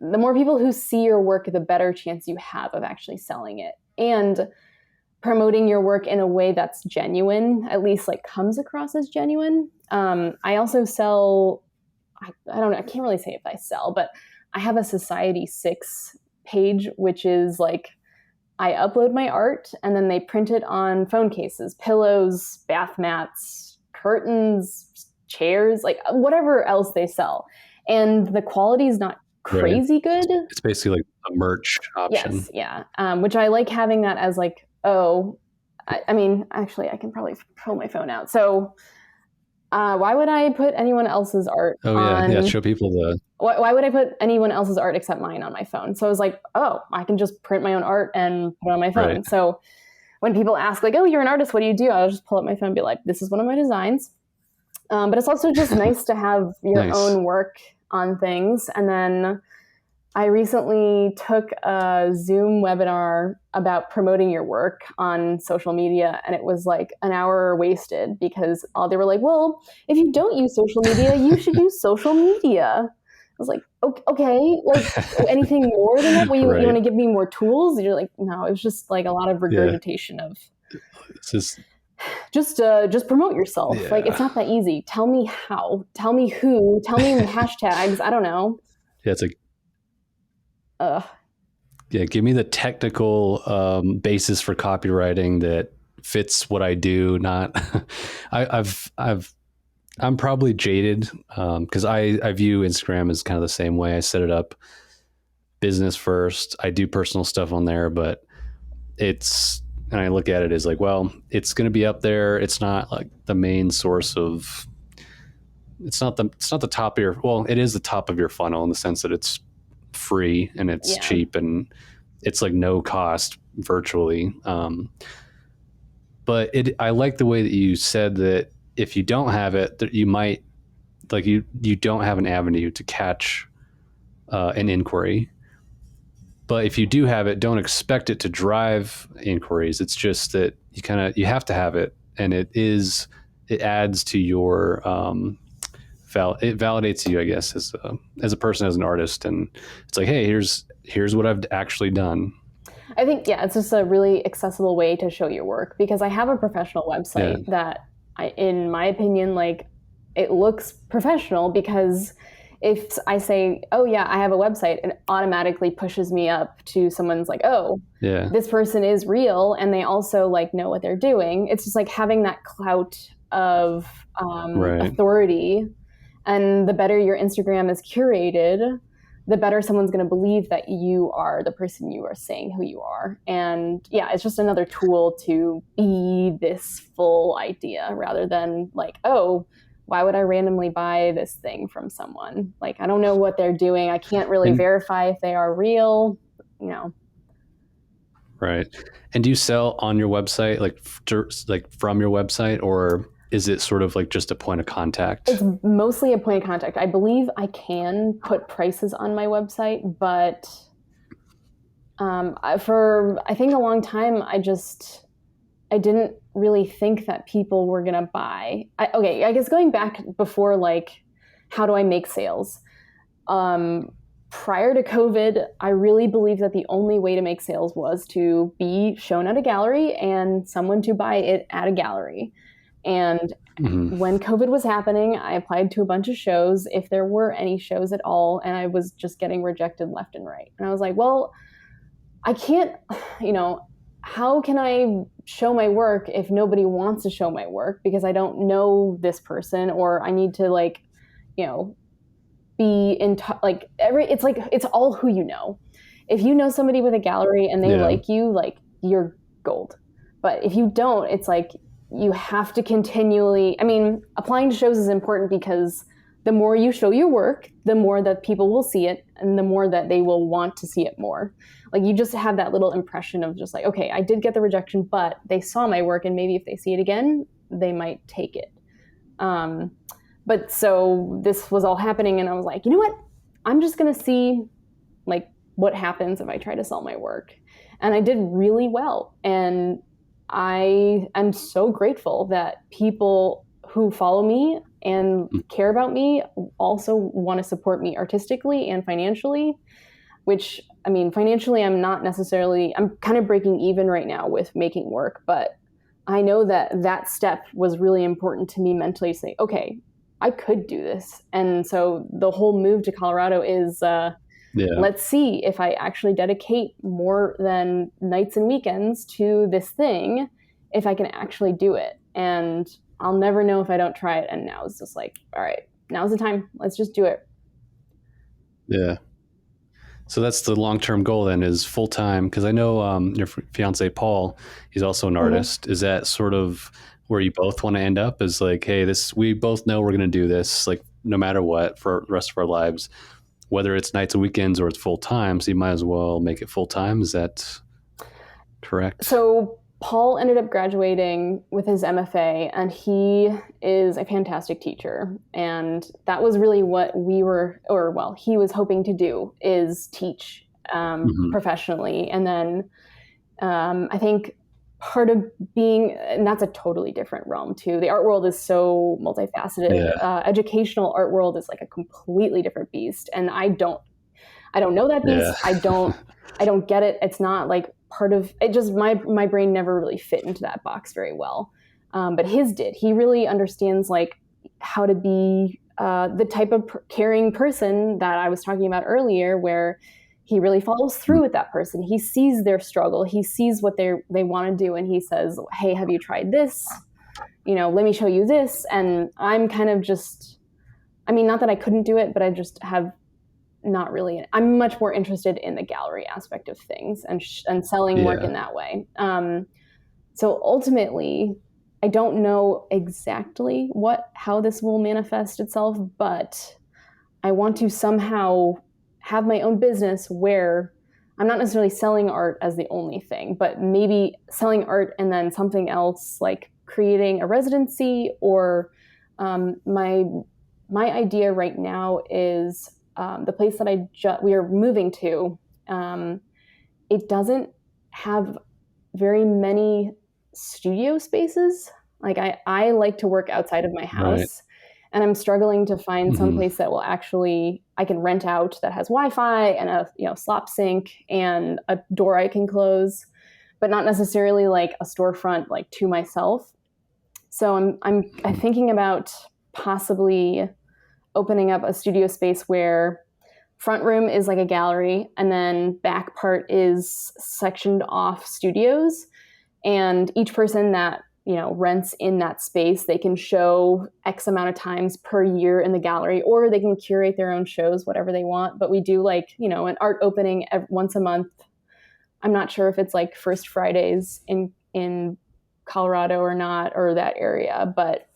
the more people who see your work, the better chance you have of actually selling it. And promoting your work in a way that's genuine, at least like comes across as genuine. I also sell, I don't know, I can't really say if I sell, but I have a Society 6 page, which is like I upload my art and then they print it on phone cases, pillows, bath mats, curtains, chairs, like whatever else they sell. And the quality is not Right. crazy good. It's basically like a merch option. Yes, yeah. Which I like having that as like, oh, I mean, actually, I can probably pull my phone out. So, why would I put anyone else's art Oh yeah, yeah. on? Show people the Why would I put anyone else's art except mine on my phone? So I was like, oh, I can just print my own art and put it on my right. phone. So when people ask, like, oh, you're an artist, what do you do? I'll just pull up my phone and be like, this is one of my designs. But it's also just nice to have your Nice. own work on things. And then I recently took a Zoom webinar about promoting your work on social media, and it was like an hour wasted because they were like, well, if you don't use social media, you should use social media. I was like, okay, like anything more than that? Well, you want Right. to give me more tools? And you're like, no, it was just like a lot of Yeah. regurgitation of It's just just promote yourself. Like, yeah. it's not that easy. Tell me how, tell me who, tell me hashtags. I don't know. Yeah, it's like Ugh. yeah, give me the technical basis for copywriting that fits what I do. Not, I'm probably jaded because I view Instagram as kind of the same way. I set it up business first. I do personal stuff on there, but and I look at it as like, well, it's going to be up there. It's not like the main source of. It's not the top of your. Well, it is the top of your funnel in the sense that it's free and it's Yeah. cheap and it's like no cost virtually. But I like the way that you said that if you don't have it, that you might like you don't have an avenue to catch an inquiry. But if you do have it, don't expect it to drive inquiries. It's just that you have to have it, and it adds to your it validates you, I guess, as a person, as an artist, and it's like, hey, here's what I've actually done. I think, yeah, it's just a really accessible way to show your work because I have a professional Yeah, website that in my opinion, like it looks professional because if I say, oh yeah, I have a website, it automatically pushes me up to someone's like, oh, yeah, this person is real and they also like know what they're doing. It's just like having that clout of right. authority. And the better your Instagram is curated, the better someone's going to believe that you are the person you are saying who you are. And yeah, it's just another tool to be this full idea rather than like, oh, why would I randomly buy this thing from someone? Like, I don't know what they're doing. I can't really And verify if they are real, you know. right. And do you sell on your website, like from your website, or is it sort of like just a point of contact? It's mostly a point of contact. I believe I can put prices on my website, but for I think a long time, I didn't really think that people were gonna buy. Okay, I guess going back before, like, how do I make sales? Prior to COVID, I really believed that the only way to make sales was to be shown at a gallery and someone to buy it at a gallery. And Mm-hmm. when COVID was happening, I applied to a bunch of shows, if there were any shows at all, and I was just getting rejected left and right. And I was like, well, I can't, you know, how can I show my work if nobody wants to show my work because I don't know this person or I need to like, you know, be in like it's all who you know. If you know somebody with a gallery and they Yeah. like you, like you're gold. But if you don't, it's like you have to continually, I mean, applying to shows is important because the more you show your work, the more that people will see it and the more that they will want to see it more. Like you just have that little impression of just like, okay, I did get the rejection, but they saw my work and maybe if they see it again, they might take it. But so this was all happening and I was like, you know what? I'm just going to see like what happens if I try to sell my work. And I did really well. And I am so grateful that people who follow me and care about me also want to support me artistically and financially. which, I mean, financially, I'm kind of breaking even right now with making work, but I know that that step was really important to me mentally to say, okay, I could do this. And so the whole move to Colorado is, Yeah. let's see if I actually dedicate more than nights and weekends to this thing, if I can actually do it. And I'll never know if I don't try it. And now it's just like, all right, now's the time. Let's just do it. Yeah. So that's the long-term goal then, is full-time. Because I know your fiance Paul, he's also an Mm-hmm. artist. Is that sort of where you both want to end up? Is like, hey, this, we both know we're going to do this, like no matter what, for the rest of our lives, whether it's nights and weekends or it's full-time. So you might as well make it full-time. Is that correct? So Paul ended up graduating with his MFA, and he is a fantastic teacher. And that was really what we were, or well, he was hoping to do, is teach Mm-hmm. professionally. And then I think part of being, and that's a totally different realm too. The art world is so multifaceted. Yeah. Educational art world is like a completely different beast, and I don't know that Yeah. beast. I don't get it. It's not like part of it. Just my brain never really fit into that box very well. But his did. He really understands like how to be the type of caring person that I was talking about earlier, where he really follows through with that person. He sees their struggle. He sees what they want to do, and he says, "Hey, have you tried this? You know, let me show you this." And I'm kind of just, I mean, not that I couldn't do it, but I just have not really. I'm much more interested in the gallery aspect of things and selling work Yeah. in that way. So ultimately, I don't know exactly how this will manifest itself, but I want to somehow have my own business where I'm not necessarily selling art as the only thing, but maybe selling art and then something else like creating a residency or my idea right now is the place that we are moving to. Um, it doesn't have very many studio spaces. Like I like to work outside of my Right. house, and I'm struggling to find some Mm-hmm. place that will actually I can rent out that has Wi-Fi and a slop sink and a door I can close, but not necessarily like a storefront like to myself. So I'm thinking about possibly opening up a studio space where front room is like a gallery and then back part is sectioned off studios, and each person that rents in that space, they can show x amount of times per year in the gallery, or they can curate their own shows, whatever they want. But we do like an art opening once a month. I'm not sure if it's like first Fridays in Colorado or not, or that area, but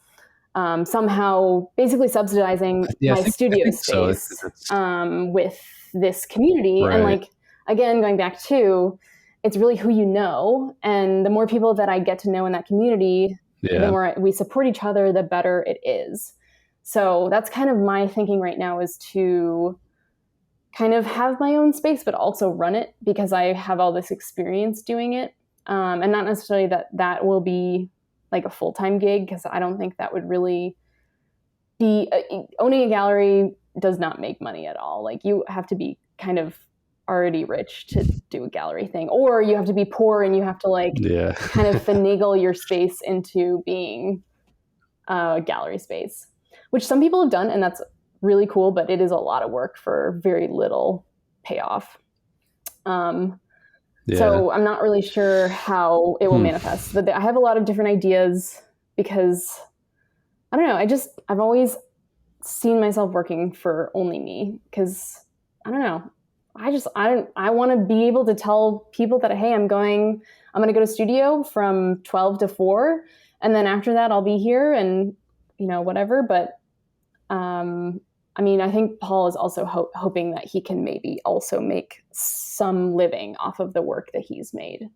somehow basically subsidizing Yeah, my I studio think so. space with this community. And Right. like, again, going back to, it's really who you know. And the more people that I get to know in that community, the Yeah. more we support each other, the better it is. So that's kind of my thinking right now, is to kind of have my own space, but also run it because I have all this experience doing it. And not necessarily that will be like a full-time gig, because I don't think that would really be owning a gallery does not make money at all. Like, you have to be kind of already rich to do a gallery thing, or you have to be poor and you have to like Yeah. kind of finagle your space into being a gallery space, which some people have done, and that's really cool, but it is a lot of work for very little payoff. Um, Yeah. so I'm not really sure how it will Hmm. manifest, but I have a lot of different ideas because I don't know. I've always seen myself working for only me because I don't know. I want to be able to tell people that, hey, I'm going to go to studio from 12 to 4, and then after that I'll be here and whatever. But I mean, I think Paul is also hoping that he can maybe also make some living off of the work that he's made.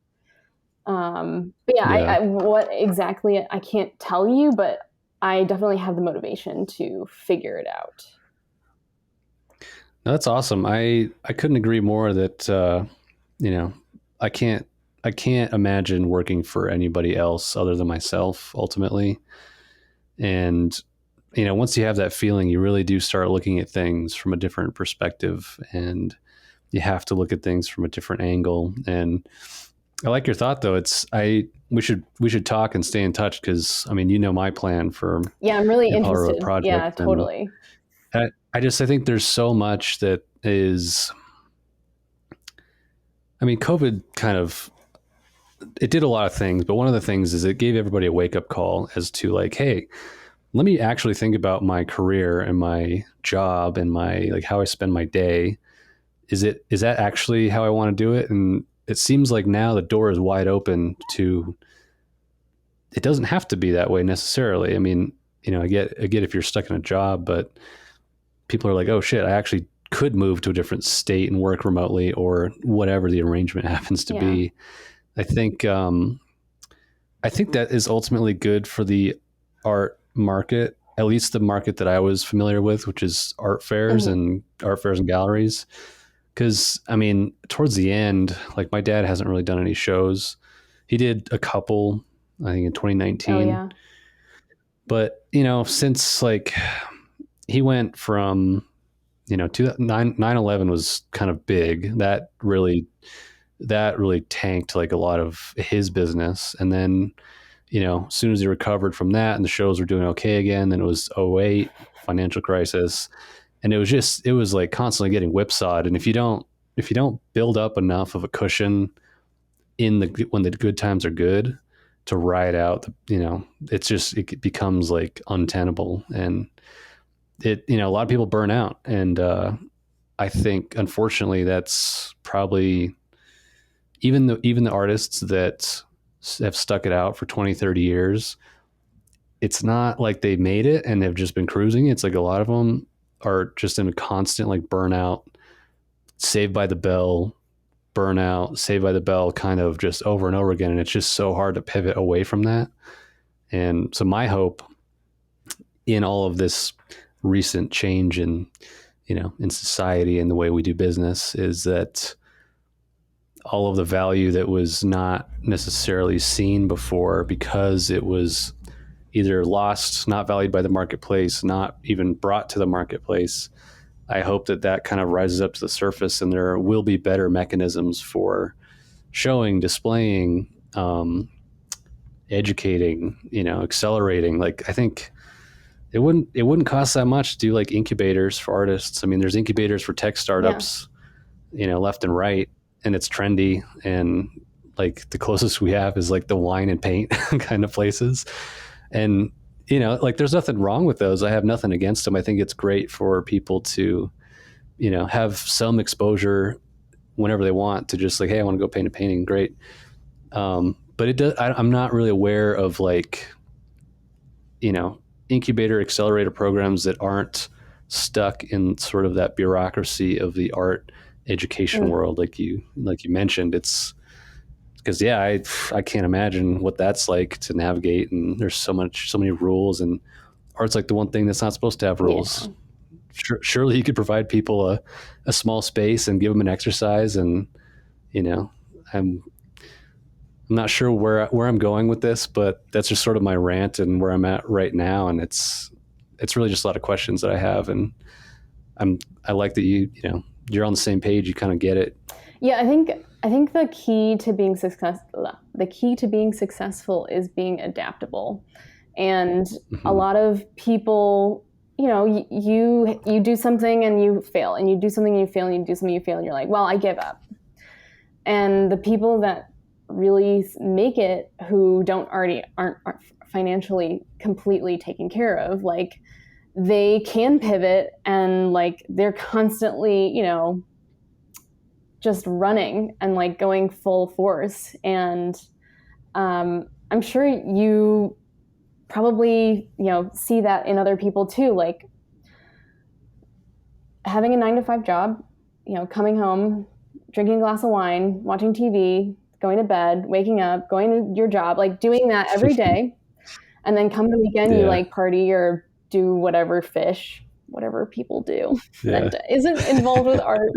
But yeah, Yeah. what exactly I can't tell you, but I definitely have the motivation to figure it out. No, that's awesome. I couldn't agree more that you know, I can't I can't imagine working for anybody else other than myself ultimately. And once you have that feeling, you really do start looking at things from a different perspective. And you have to look at things from a different angle. And I like your thought though. We should talk and stay in touch, because I mean, my plan for Yeah, I'm really the Colorado interested. Yeah, project, and totally. I think there's so much that is. I mean, COVID kind of it did a lot of things, but one of the things is it gave everybody a wake up call as to like, hey, let me actually think about my career and my job and my like how I spend my day. Is that actually how I want to do it? And it seems like now the door is wide open to it doesn't have to be that way necessarily. I mean, I get if you're stuck in a job, but people are like, oh shit, I actually could move to a different state and work remotely or whatever the arrangement happens to Yeah. be. I think I think that is ultimately good for the art market, at least the market that I was familiar with, which is Hmm. art fairs and galleries. Because I mean, towards the end, like my dad hasn't really done any shows. He did a couple, I think in Oh 2019, yeah. but since like he went from to 9/11 was kind of big. That really tanked like a lot of his business. And then as soon as he recovered from that and the shows were doing okay again, then it was '08 financial crisis, and it was like constantly getting whipsawed. And if you don't build up enough of a cushion in the when the good times are good to ride out it becomes like untenable. And a lot of people burn out. And I think unfortunately that's probably even the artists that have stuck it out for 20, 30 years. It's not like they made it and they've just been cruising. It's like a lot of them are just in a constant like burnout, saved by the bell, burnout, saved by the bell, kind of just over and over again. And it's just so hard to pivot away from that. And so my hope in all of this recent change in society and the way we do business is that all of the value that was not necessarily seen before, because it was either lost, not valued by the marketplace, not even brought to the marketplace. I hope that kind of rises up to the surface, and there will be better mechanisms for showing, displaying, educating, accelerating. Like I think it wouldn't cost that much to do like incubators for artists. I mean, there's incubators for tech Yeah. startups, left and right, and it's trendy. And like the closest we have is like the wine and paint kind of places. And like there's nothing wrong with those. I have nothing against them. I think it's great for people to have some exposure whenever they want to just like, hey, I want to go paint a painting. Great. But it does. I'm not really aware of like you know incubator accelerator programs that aren't stuck in sort of that bureaucracy of the art education Mm. world, like you mentioned. It's because I can't imagine what that's like to navigate, and there's so many rules, and art's like the one thing that's not supposed to have rules. Yeah. Surely you could provide people a small space and give them an exercise. And you know I'm not sure where I'm going with this, but that's just sort of my rant and where I'm at right now. And it's really just a lot of questions that I have. And I like that you're on the same page. You kind of get it. Yeah, I think the key to being successful is being adaptable. And a Hmm. lot of people, you do something and you fail, and you do something and you fail, and you do something and you fail, and you're like, well, I give up. And the people that really make it, who don't already aren't financially completely taken care of, like they can pivot, and like they're constantly, just running and like going full force. And I'm sure you probably, see that in other people too, like having a 9 to 5 job, coming home, drinking a glass of wine, watching TV, going to bed, waking up, going to your job, like doing that every day. And then come the weekend, you Yeah. like party or do whatever, fish, whatever people do Yeah. that isn't involved with art.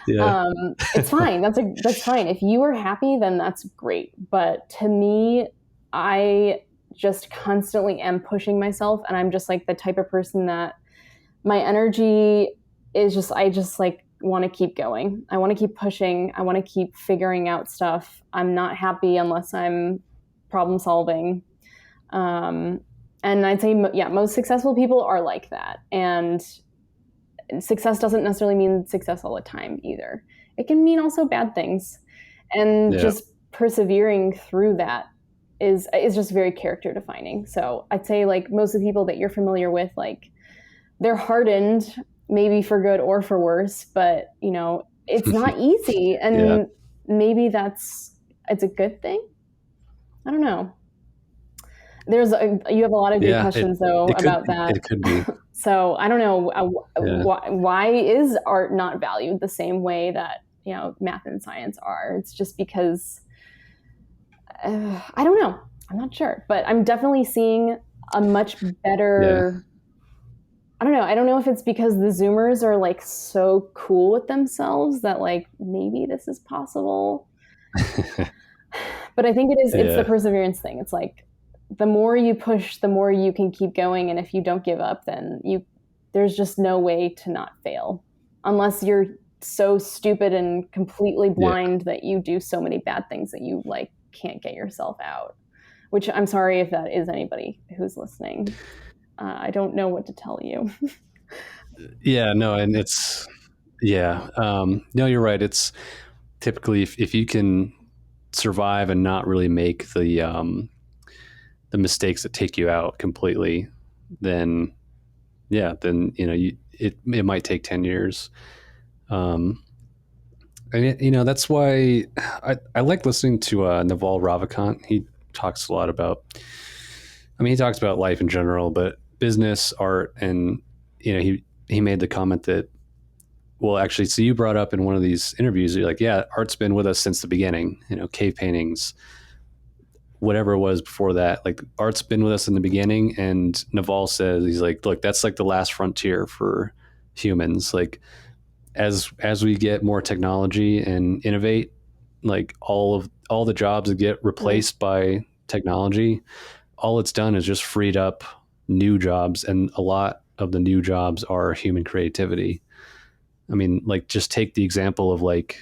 Yeah. It's fine. That's fine. If you are happy, then that's great. But to me, I just constantly am pushing myself, and I'm just like the type of person that my energy is just, I just like want to keep going. I want to keep pushing. I want to keep figuring out stuff. I'm not happy unless I'm problem solving. And I'd say, yeah, most successful people are like that. And success doesn't necessarily mean success all the time either. It can mean also bad things. And Yeah. just persevering through that is just very character defining. So I'd say like most of the people that you're familiar with, like they're hardened maybe for good or for worse, but you know, it's not easy. Yeah. And maybe it's a good thing. I don't know. You have a lot of good Yeah. questions though It could about that. it could be. So I don't know Yeah. why is art not valued the same way that you know math and science are. It's just because I don't know. I'm not sure, but I'm definitely seeing a much Yeah. better. I don't know. I don't know if it's because the Zoomers are like so cool with themselves that like maybe this is possible. But I think it's the Yeah. perseverance thing. It's like the more you push, the more you can keep going, and if you don't give up, then there's just no way to not fail. Unless you're so stupid and completely Yeah. blind that you do so many bad things that you like can't get yourself out. Which I'm sorry if that is anybody who's listening. I don't know what to tell you. Yeah. No, and it's yeah. No, you're right. It's typically if you can survive and not really make the mistakes that take you out completely, then yeah, then you know it might take 10 years. Um, and you know that's why I like listening to Naval Ravikant. He talks a lot about. I mean, he talks about life in general, but business, art, and you know he made the comment that well, actually, so you brought up in one of these interviews, you're like, yeah, art's been with us since the beginning. You know, cave paintings, whatever it was before that, like art's been with us in the beginning. And Naval says he's like, look, that's like the last frontier for humans. Like as we get more technology and innovate, like all the jobs that get Mm. replaced by technology, all it's done is just freed up new jobs, and a lot of the new jobs are human creativity. I mean, like just take the example of like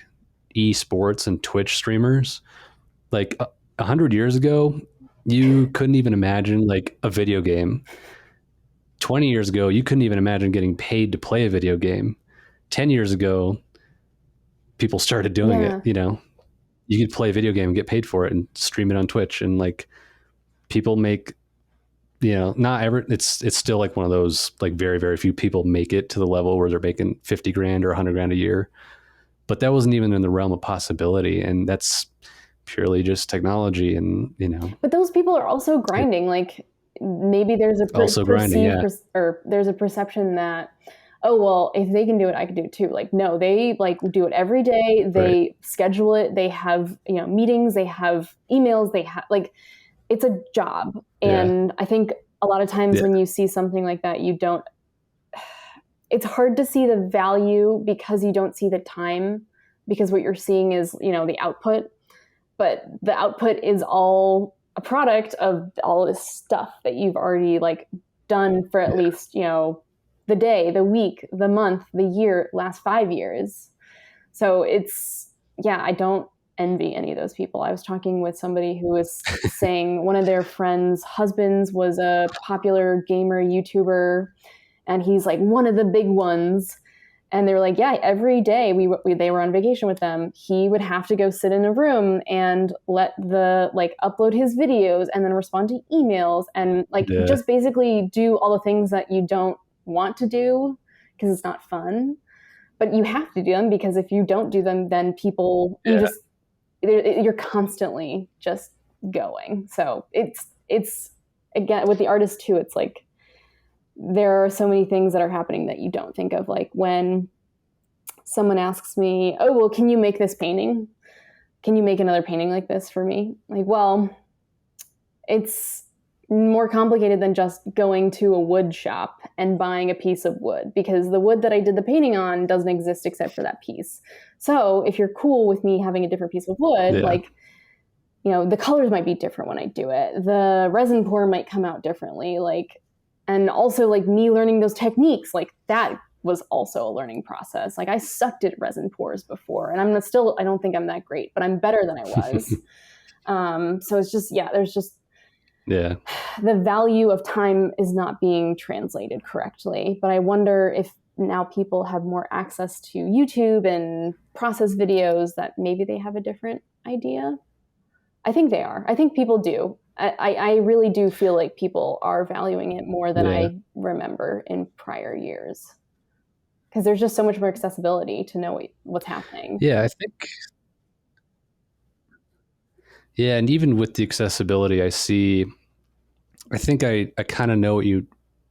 esports and Twitch streamers. Like 100 years ago, you couldn't even imagine like a video game. 20 years ago, you couldn't even imagine getting paid to play a video game. 10 years ago, people started doing it. Yeah. You know, you could play a video game and get paid for it and stream it on Twitch. And like people make, you know, not ever, it's still like one of those, like very, very few people make it to the level where they're making 50 grand or 100 grand a year. But that wasn't even in the realm of possibility. And that's purely just technology. And, you know, But those people are also it, grinding. Like maybe there's a also grinding. perceived Yeah. or there's a perception that oh well if they can do it I can do it too. Like no, they like do it every day. Right. They schedule it. They have you know meetings. They have emails. They have like it's a job. Yeah. And I think a lot of times Yeah. when you see something like that, you don't. It's hard to see the value because you don't see the time because what you're seeing is you know the output, but the output is all a product of all this stuff that you've already like done for at Yeah. least you know the day, the week, the month, the year, last 5 years. So it's yeah, I don't envy any of those people. I was talking with somebody who was saying one of their friends' husbands was a popular gamer YouTuber, and he's like one of the big ones. And they were like, yeah, every day they were on vacation with them. He would have to go sit in a room and let the like upload his videos and then respond to emails and like Yeah. just basically do all the things that you don't want to do because it's not fun. But you have to do them because if you don't do them, then people you Yeah. just you're constantly just going. So it's again with the artist too. It's like there are so many things that are happening that you don't think of. Like when someone asks me, "Oh, well, can you make this painting? Can you make another painting like this for me?" Like, well, it's more complicated than just going to a wood shop and buying a piece of wood because the wood that I did the painting on doesn't exist except for that piece. So if you're cool with me having a different piece of wood, Yeah. like, you know, the colors might be different when I do it. The resin pour might come out differently. Like, and also like me learning those techniques, like that was also a learning process. Like I sucked at resin pours before, and I don't think I'm that great, but I'm better than I was. So it's just, yeah, there's just Yeah. the value of time is not being translated correctly. But I wonder if now people have more access to YouTube and process videos that maybe they have a different idea. I think they are. I think people do. I really do feel like people are valuing it more than Yeah. I remember in prior years. Because there's just so much more accessibility to know what's happening. Yeah. I think, yeah. And even with the accessibility, I think I kind of know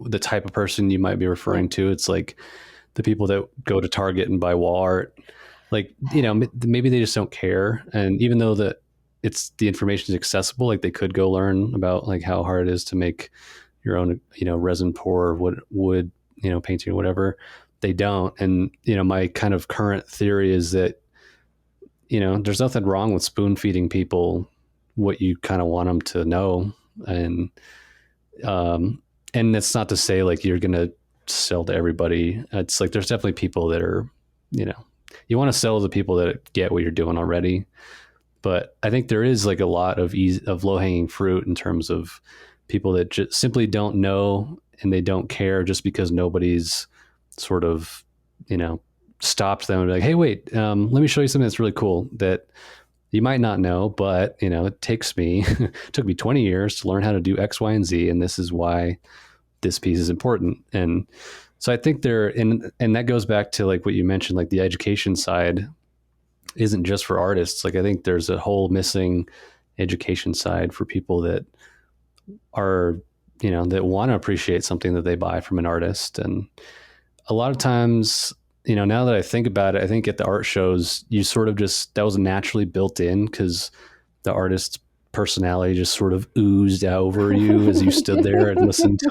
the type of person you might be referring to. It's like the people that go to Target and buy wall art. Like, maybe they just don't care. And even though the information is accessible, like they could go learn about like how hard it is to make your own, resin pour, wood, painting or whatever. They don't. And, my kind of current theory is that, there's nothing wrong with spoon feeding people what you kind of want them to know. And, um, and it's not to say like you're going to sell to everybody. It's like, there's definitely people that are, you want to sell to the people that get what you're doing already. But I think there is like a lot of low hanging fruit in terms of people that just simply don't know and they don't care just because nobody's sort of, stopped them and be like, hey, wait, let me show you something that's really cool that you might not know, but it took me 20 years to learn how to do X, Y, and Z. And this is why this piece is important. And so I think and that goes back to like what you mentioned, like the education side isn't just for artists. Like I think there's a whole missing education side for people that are, that want to appreciate something that they buy from an artist. And a lot of times, now that I think about it, I think at the art shows, you sort of that was naturally built in because the artist's personality just sort of oozed over you as you stood there and listened to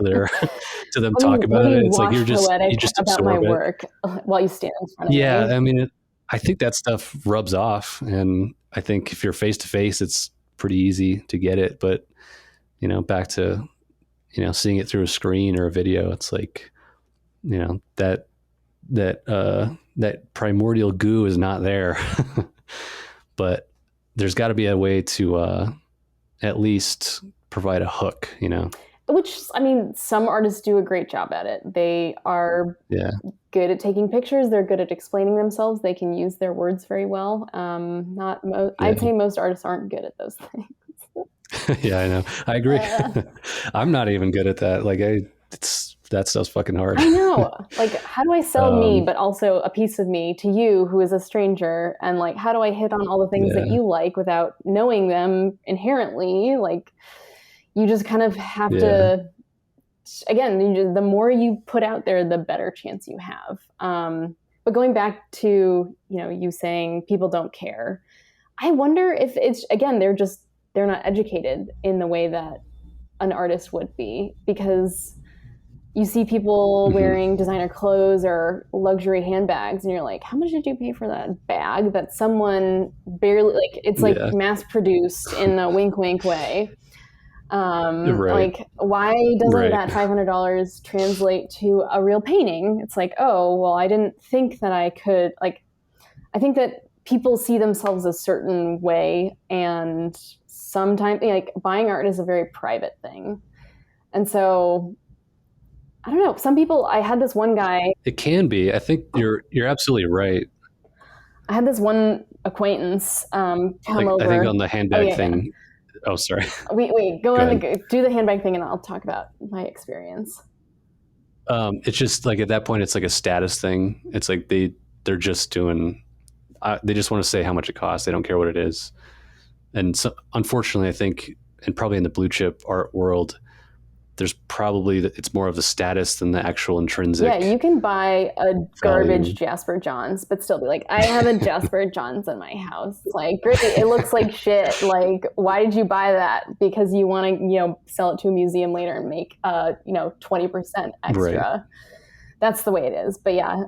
them talk about Let me it. It's like wash you poetic just about my absorb it. work while you stand in front of Yeah, me. I mean, I think that stuff rubs off, and I think if you're face to face, it's pretty easy to get it. But back to seeing it through a screen or a video, it's like that primordial goo is not there. But there's got to be a way to at least provide a hook. Which, I mean, some artists do a great job at it. They are Yeah. good at taking pictures. They're good at explaining themselves. They can use their words very well. I'd say most artists aren't good at those things. Yeah, I know. I agree. I'm not even good at that. Like that stuff's fucking hard. I know. Like, how do I sell me, but also a piece of me to you who is a stranger? And like, how do I hit on all the things that you like without knowing them inherently? Like, you just kind of have to, again, the more you put out there, the better chance you have. But going back to, you saying people don't care, I wonder if it's, again, they're not educated in the way that an artist would be, because you see people wearing designer clothes or luxury handbags, and you're like, how much did you pay for that bag that someone barely, like, it's like mass produced in a wink wink way. Like, why doesn't that $500 translate to a real painting? It's like, oh, well, I didn't think that I could, like, I think that people see themselves a certain way, and sometimes like buying art is a very private thing. And so I don't know, some people, I had this one guy. It can be. I think you're absolutely right. I had this one acquaintance come over. I think on the handbag thing. Yeah. Oh, sorry. Wait, go on, do the handbag thing and I'll talk about my experience. It's just like at that point, it's like a status thing. It's like they're just doing, they just want to say how much it costs. They don't care what it is. And so, unfortunately, I think, and probably in the blue chip art world, there's probably, it's more of the status than the actual intrinsic. Yeah, you can buy a garbage Jasper Johns, but still be like, I have a Jasper Johns in my house. Like, great, it looks like shit. Like, why did you buy that? Because you want to, sell it to a museum later and make, 20% extra. Right. That's the way it is. But yeah.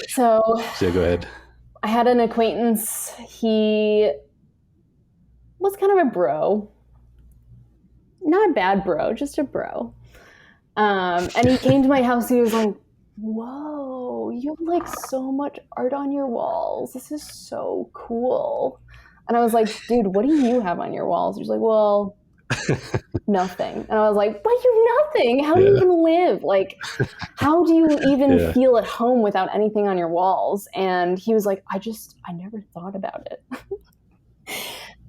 So go ahead. I had an acquaintance. He was kind of a bro. Not a bad bro, just a bro. And he came to my house. He was like, "Whoa, you have like so much art on your walls. This is so cool." And I was like, "Dude, what do you have on your walls?" He's like, "Well, nothing." And I was like, "But you nothing? How do you Yeah. even live? Like, how do you even Yeah. feel at home without anything on your walls?" And he was like, I never thought about it."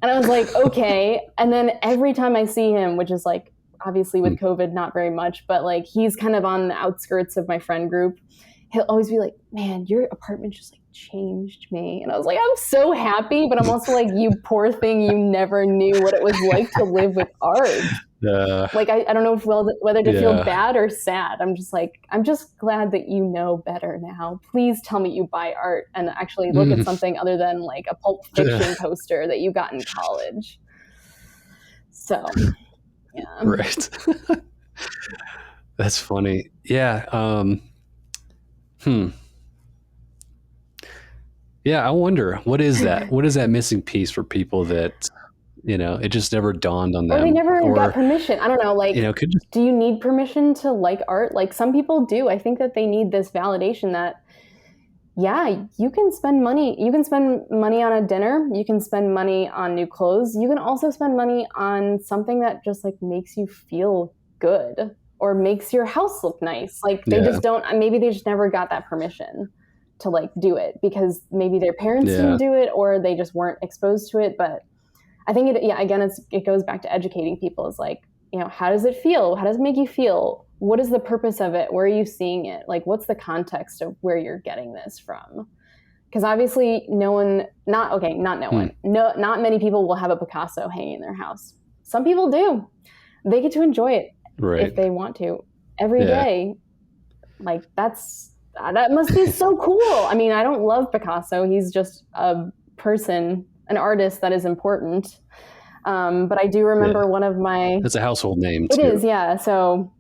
And I was like, "Okay." And then every time I see him, which is like obviously with Mm. COVID, not very much, but like he's kind of on the outskirts of my friend group. He'll always be like, "Man, your apartment just like changed me." And I was like, "I'm so happy," but I'm also like, "You poor thing, you never knew what it was like to live with art." Uh, Like, I don't know if, well, whether to feel yeah. bad or sad. I'm just like, I'm just glad that you know better now. Please tell me you buy art and actually look at Mm. something other than like a Pulp Fiction poster that you got in college. So, yeah. Right. That's funny. Yeah. Hmm. Yeah. I wonder what is that? What is that missing piece for people that, it just never dawned on Or they them, never got or, permission. I don't know. could just, Do you need permission to like art? Like some people do. I think that they need this validation that, yeah, you can spend money. You can spend money on a dinner. You can spend money on new clothes. You can also spend money on something that just like makes you feel good or makes your house look nice. Like they yeah. just don't, maybe they just never got that permission to like do it because maybe their parents didn't Yeah. do it or they just weren't exposed to it. But I think again, it goes back to educating people. It's like, how does it feel? How does it make you feel? What is the purpose of it? Where are you seeing it? Like, what's the context of where you're getting this from? Because obviously, no one, not okay, not no Hmm. one, no, not many people will have a Picasso hanging in their house. Some people do. They get to enjoy it if Right. they want to every Yeah. day. Like that must be so cool. I mean, I don't love Picasso. He's just a person, an artist that is important. But I do Yeah. remember one of my. It's a household name It too. is, yeah. So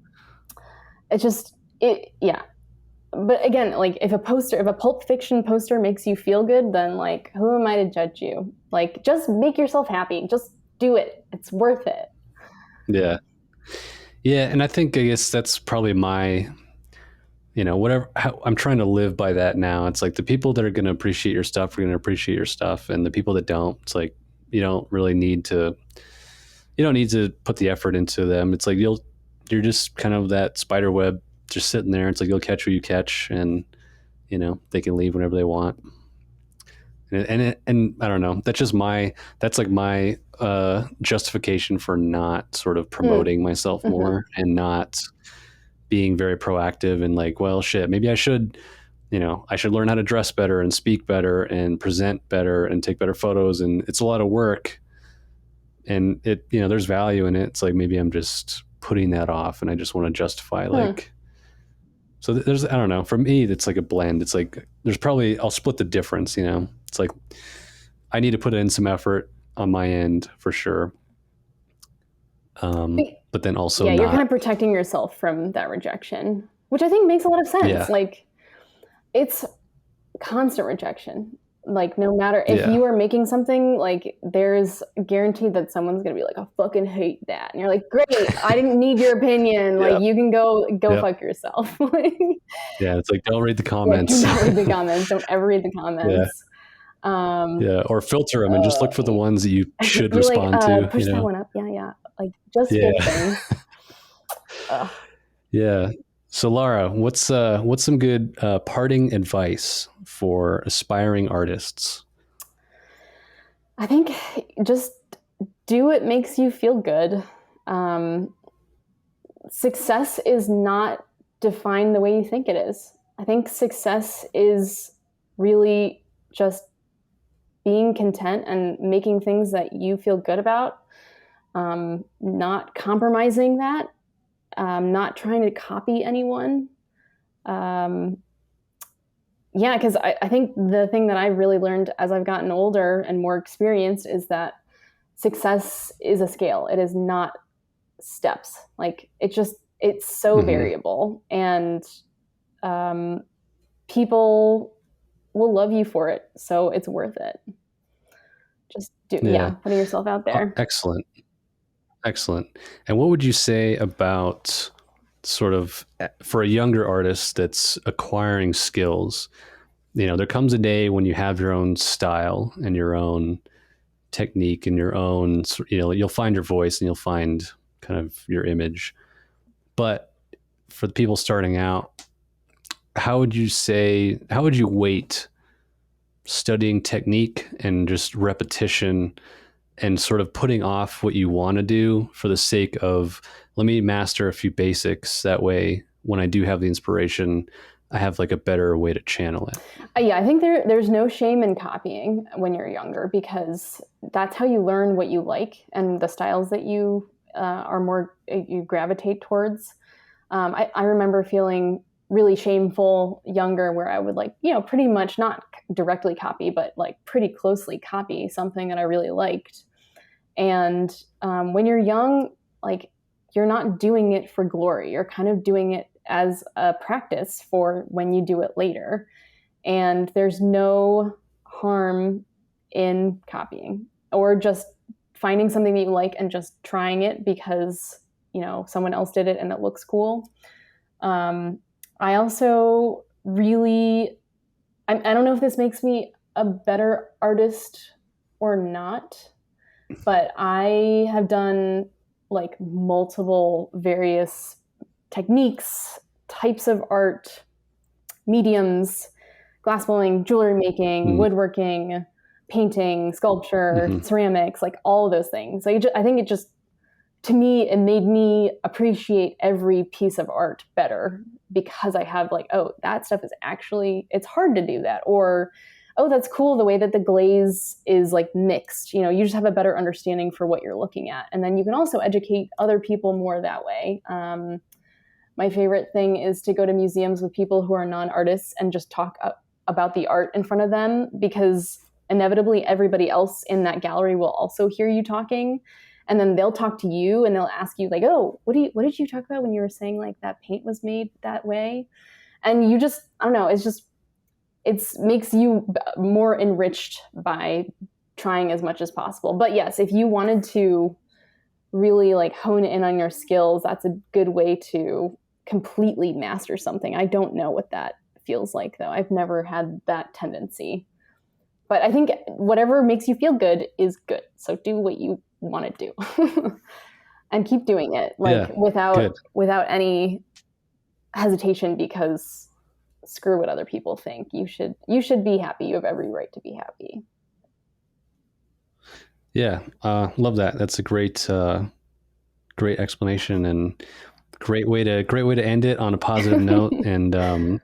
it's just yeah. But again, like if a Pulp Fiction poster makes you feel good, then like who am I to judge you? Like just make yourself happy. Just do it. It's worth it. Yeah. Yeah. And I guess that's probably my, whatever, I'm trying to live by that now. It's like the people that are going to appreciate your stuff are going to appreciate your stuff. And the people that don't, it's like, you don't really need to, you don't need to put the effort into them. It's like, you're just kind of that spider web just sitting there. It's like, you'll catch who you catch, and, they can leave whenever they want. And I don't know. That's like my justification for not sort of Mm, promoting myself hmm. more and not being very proactive and like, well, shit, maybe I should learn how to dress better and speak better and present better and take better photos. And it's a lot of work, and there's value in it. It's like maybe I'm just putting that off, and I just want to justify Hmm. like. So there's, I don't know. For me, it's like a blend. It's like there's probably, I'll split the difference. It's like I need to put in some effort on my end for sure, but then also Yeah, you're kind not. of protecting yourself from that rejection, which I think makes a lot of sense. Yeah, Like it's constant rejection. Like no matter if yeah, you are making something, like there's guaranteed that someone's gonna be like, "I fucking hate that," and you're like, "Great, I didn't need your opinion. Like yeah, you can go yeah, fuck yourself." Like, yeah. It's like, don't read the yeah, do comments. not read the comments. Don't ever read the Yeah, comments. Um, yeah, or filter them and just look for the ones that you should you're like, respond to. push that one up. Yeah, yeah. Like just good Yeah, things. Ugh. yeah. So Lara, what's some good parting advice for aspiring artists? I think just do what makes you feel good. Um, Success is not defined the way you think it is. I think success is really just being content and making things that you feel good about, not compromising that, not trying to copy anyone. Um, yeah, because I think the thing that I really learned as I've gotten older and more experienced is that success is a scale. It is not steps. Like it's so Hmm. variable, and um, people will love you for it. So it's worth it. Just Yeah. putting yourself out there. Excellent. Excellent. And what would you say about sort of for a younger artist that's acquiring skills, there comes a day when you have your own style and your own technique and your own, you'll find your voice and you'll find kind of your image. But for the people starting out, how would you weight studying technique and just repetition and sort of putting off what you want to do for the sake of, let me master a few basics. That way, when I do have the inspiration, I have like a better way to channel it. Yeah, I think there's no shame in copying when you're younger, because that's how you learn what you like and the styles that you you gravitate towards. I remember feeling really shameful younger, where I would pretty much not directly copy, but like pretty closely copy something that I really liked. And when you're young, like, you're not doing it for glory. You're kind of doing it as a practice for when you do it later. And there's no harm in copying or just finding something that you like and just trying it because, someone else did it and it looks cool. I also really, I don't know if this makes me a better artist or not, but I have done like multiple various techniques, types of art, mediums, glassblowing, jewelry making, woodworking, painting, sculpture, ceramics, like all of those things. I think it just, to me, it made me appreciate every piece of art better, because I have like, oh, that stuff is actually, it's hard to do that. Or, oh, that's cool, the way that the glaze is like mixed. You just have a better understanding for what you're looking at. And then you can also educate other people more that way. My favorite thing is to go to museums with people who are non-artists and just talk about the art in front of them, because inevitably everybody else in that gallery will also hear you talking. And then they'll talk to you and they'll ask you like, oh, what did you talk about when you were saying like that paint was made that way? And you just, I don't know, it makes you more enriched by trying as much as possible. But yes, if you wanted to really like hone in on your skills, that's a good way to completely master something. I don't know what that feels like though. I've never had that tendency. But I think whatever makes you feel good is good. So do what you want to do and keep doing it without any hesitation, because screw what other people think. You should be happy. You have every right to be happy. Yeah. Love that. That's a great explanation and great way to end it on a positive note. And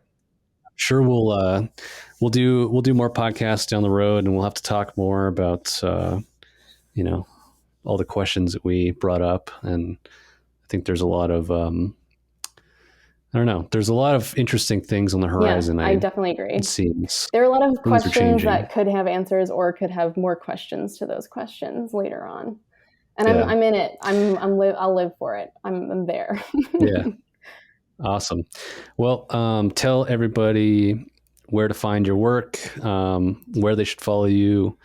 sure we'll do more podcasts down the road, and we'll have to talk more about all the questions that we brought up. And I think there's a lot of I don't know, there's a lot of interesting things on the horizon. Yeah, I definitely agree. It seems there are a lot of questions that could have answers or could have more questions to those questions later on. And yeah. I'm in it. I'll live for it. I'm there. Yeah. Awesome. Well, tell everybody where to find your work, where they should follow you,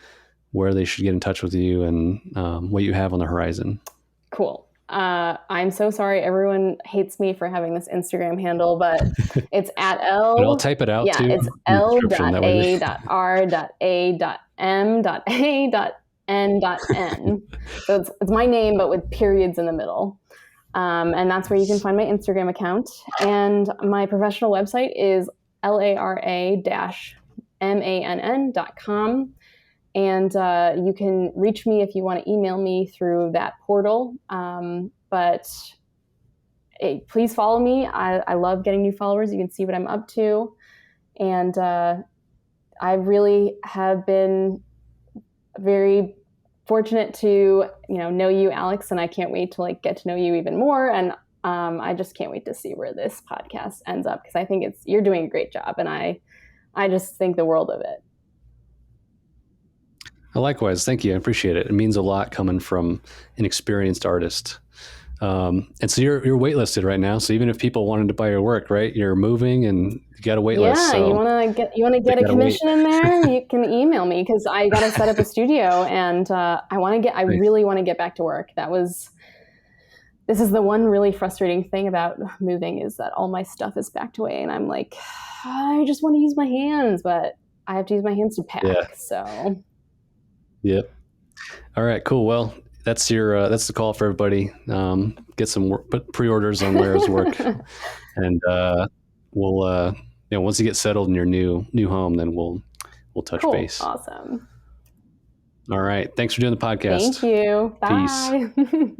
where they should get in touch with you, and what you have on the horizon. Cool. I'm so sorry. Everyone hates me for having this Instagram handle, but it's at L. And I'll type it out too. Yeah, it's L.A.R.A.M.A.N.N. So it's my name, but with periods in the middle. And that's where you can find my Instagram account. And my professional website is lara-mann.com. And you can reach me if you want to email me through that portal. But please follow me. I love getting new followers. You can see what I'm up to. And I really have been very fortunate to know you, Alex, and I can't wait to get to know you even more. And I just can't wait to see where this podcast ends up, because I think you're doing a great job, and I just think the world of it. Likewise. Thank you. I appreciate it. It means a lot coming from an experienced artist. And so you're waitlisted right now. So even if people wanted to buy your work, right, you're moving and you got a waitlist. Yeah. So you want to get a commission in there, you can email me, because I got to set up a studio, and I really want to get back to work. That was this is the one really frustrating thing about moving is that all my stuff is packed away, and I'm like, I just want to use my hands, but I have to use my hands to Yeah. pack. So Yep. All right. Cool. Well, that's the call for everybody. Get some work, put pre-orders on Lara's work, and we'll once you get settled in your new home, then we'll touch cool. base. Awesome. All right. Thanks for doing the Thank podcast. you. Peace. Bye.